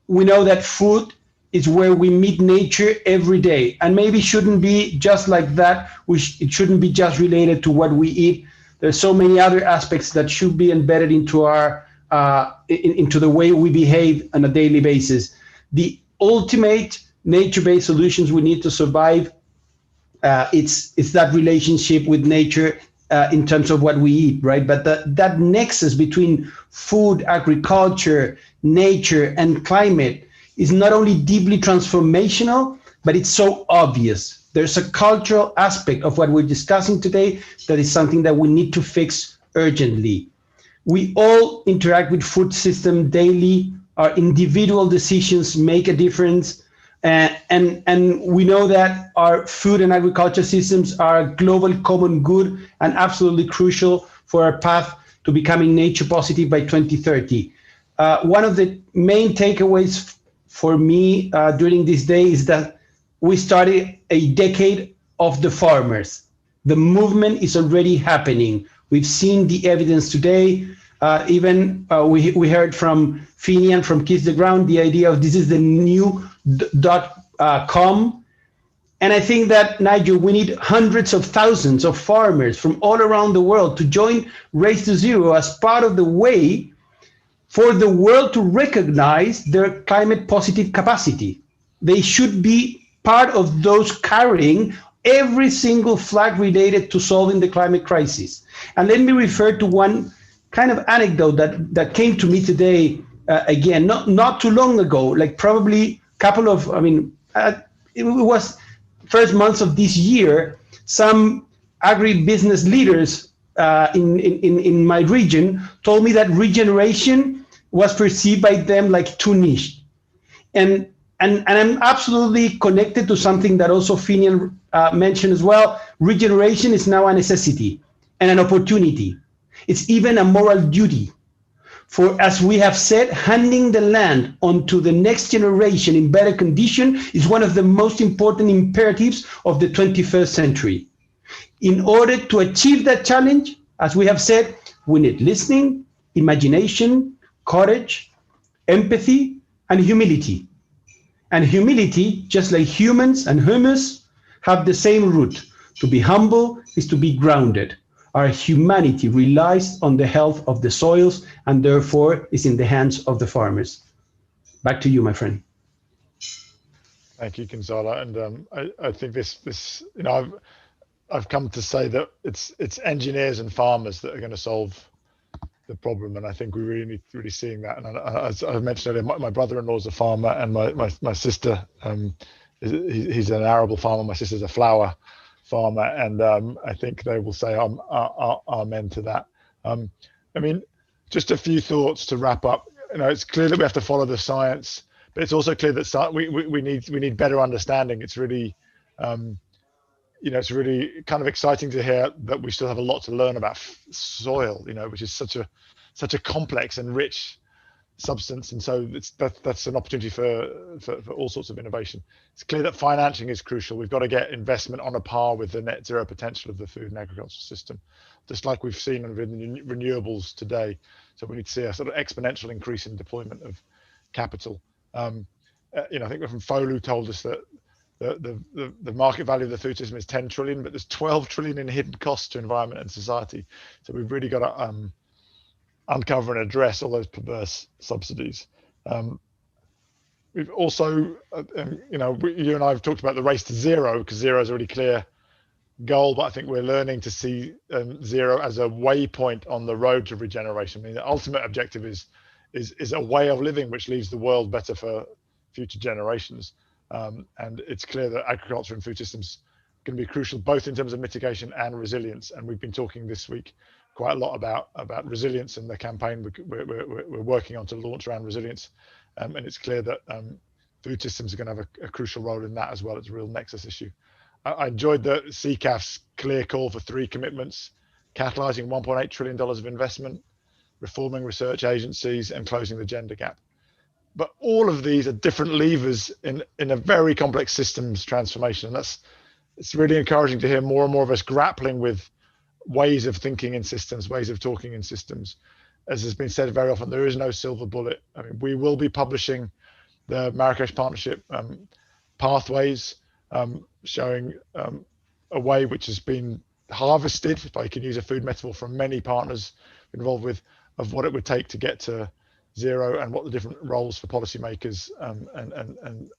We know that food is where we meet nature every day, and maybe shouldn't be just like that. It shouldn't be just related to what we eat. There's so many other aspects that should be embedded into our into the way we behave on a daily basis. The ultimate nature-based solutions we need to survive, it's that relationship with nature in terms of what we eat, right? But that nexus between food, agriculture, nature, and climate is not only deeply transformational, but it's so obvious. There's a cultural aspect of what we're discussing today that is something that we need to fix urgently. We all interact with food system daily. Our individual decisions make a difference. And we know that our food and agriculture systems are a global common good and absolutely crucial for our path to becoming nature positive by 2030. One of the main takeaways for me during this day is that we started a decade of the farmers. The movement is already happening. We've seen the evidence today. We heard from Finian from Kiss the Ground, the idea of this is the new .com. And I think that, Nigel, we need hundreds of thousands of farmers from all around the world to join Race to Zero as part of the way for the world to recognize their climate positive capacity. They should be part of those carrying every single flag related to solving the climate crisis. And let me refer to one kind of anecdote that came to me today, again, not too long ago, like probably a couple of, it was first months of this year, some agribusiness leaders in my region told me that regeneration was perceived by them like too niche. And I'm absolutely connected to something that also Finian mentioned as well. Regeneration is now a necessity and an opportunity. It's even a moral duty. For, as we have said, handing the land onto the next generation in better condition is one of the most important imperatives of the 21st century. In order to achieve that challenge, as we have said, we need listening, imagination, courage, empathy, and humility. And humility, just like humans and humus, have the same root. To be humble is to be grounded. Our humanity relies on the health of the soils and therefore is in the hands of the farmers. Back to you, my friend. Thank you, Gonzalo. And I think this, I've come to say that it's engineers and farmers that are going to solve the problem, and I think we really need to really seeing that. And as I mentioned earlier, my brother-in-law is a farmer, and my sister, he's an arable farmer. My sister's a flower farmer, and I think they will say amen to that. I mean, just a few thoughts to wrap up. It's clear that we have to follow the science, but it's also clear that we need better understanding. It's really it's really kind of exciting to hear that we still have a lot to learn about soil, which is such a complex and rich substance, and so that's an opportunity for all sorts of innovation. It's clear that financing is crucial. We've got to get investment on a par with the net zero potential of the food and agricultural system, just like we've seen with renewables today. So we need to see a sort of exponential increase in deployment of capital. I think from Folu told us that the market value of the food system is 10 trillion, but there's 12 trillion in hidden costs to environment and society. So we've really got to uncover and address all those perverse subsidies. We've also, you and I have talked about the race to zero, because zero is a really clear goal, but I think we're learning to see zero as a waypoint on the road to regeneration. I mean, the ultimate objective is a way of living which leaves the world better for future generations. And it's clear that agriculture and food systems can be crucial, both in terms of mitigation and resilience. And we've been talking this week quite a lot about resilience, and the campaign we're working on to launch around resilience. And it's clear that food systems are going to have a crucial role in that as well. It's a real nexus issue. I enjoyed the CCAF's clear call for 3 commitments: catalyzing $1.8 trillion of investment, reforming research agencies, and closing the gender gap. But all of these are different levers in a very complex systems transformation. And it's really encouraging to hear more and more of us grappling with ways of thinking in systems, ways of talking in systems. As has been said very often, there is no silver bullet. I mean, we will be publishing the Marrakesh Partnership pathways, showing a way which has been harvested, if I can use a food metaphor, from many partners involved with, of what it would take to get to zero and what the different roles for policymakers and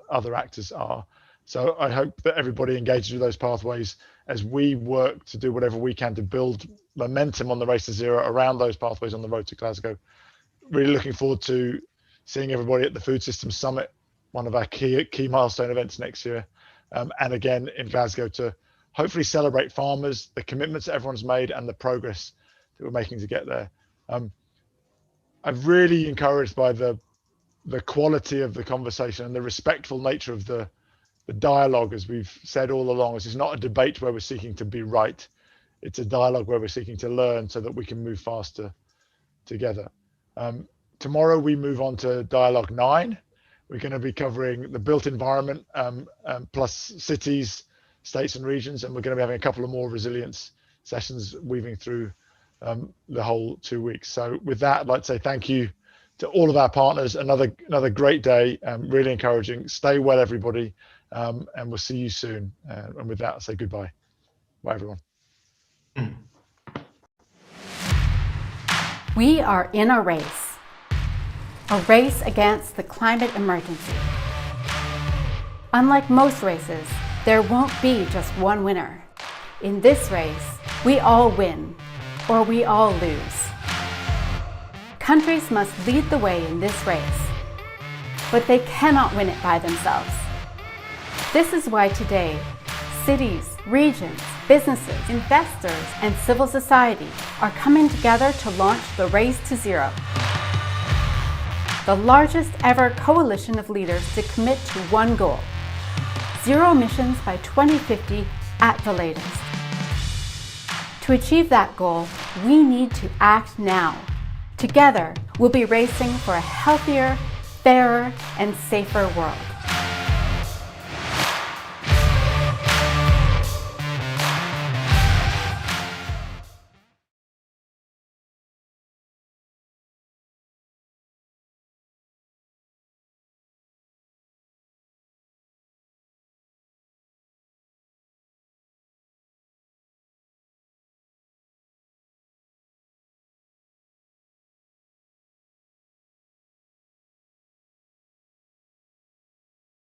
other actors are. So I hope that everybody engages with those pathways as we work to do whatever we can to build momentum on the race to zero around those pathways on the road to Glasgow. Really looking forward to seeing everybody at the Food Systems Summit, one of our key milestone events next year, and again in Glasgow to hopefully celebrate farmers, the commitments that everyone's made, and the progress that we're making to get there. I'm really encouraged by the quality of the conversation and the respectful nature of the dialogue, as we've said all along. This is not a debate where we're seeking to be right. It's a dialogue where we're seeking to learn so that we can move faster together. Tomorrow we move on to dialogue 9. We're going to be covering the built environment plus cities, states and regions, and we're going to be having a couple of more resilience sessions weaving through the whole 2 weeks. So with that, I'd like to say thank you to all of our partners. Another great day, really encouraging. Stay well, everybody, and we'll see you soon. And with that, I'll say goodbye. Bye, everyone. We are in a race against the climate emergency. Unlike most races, there won't be just one winner. In this race, we all win, or we all lose. Countries must lead the way in this race, but they cannot win it by themselves. This is why today, cities, regions, businesses, investors, and civil society are coming together to launch the Race to Zero, the largest ever coalition of leaders to commit to one goal: zero emissions by 2050 at the latest. To achieve that goal, we need to act now. Together, we'll be racing for a healthier, fairer, and safer world.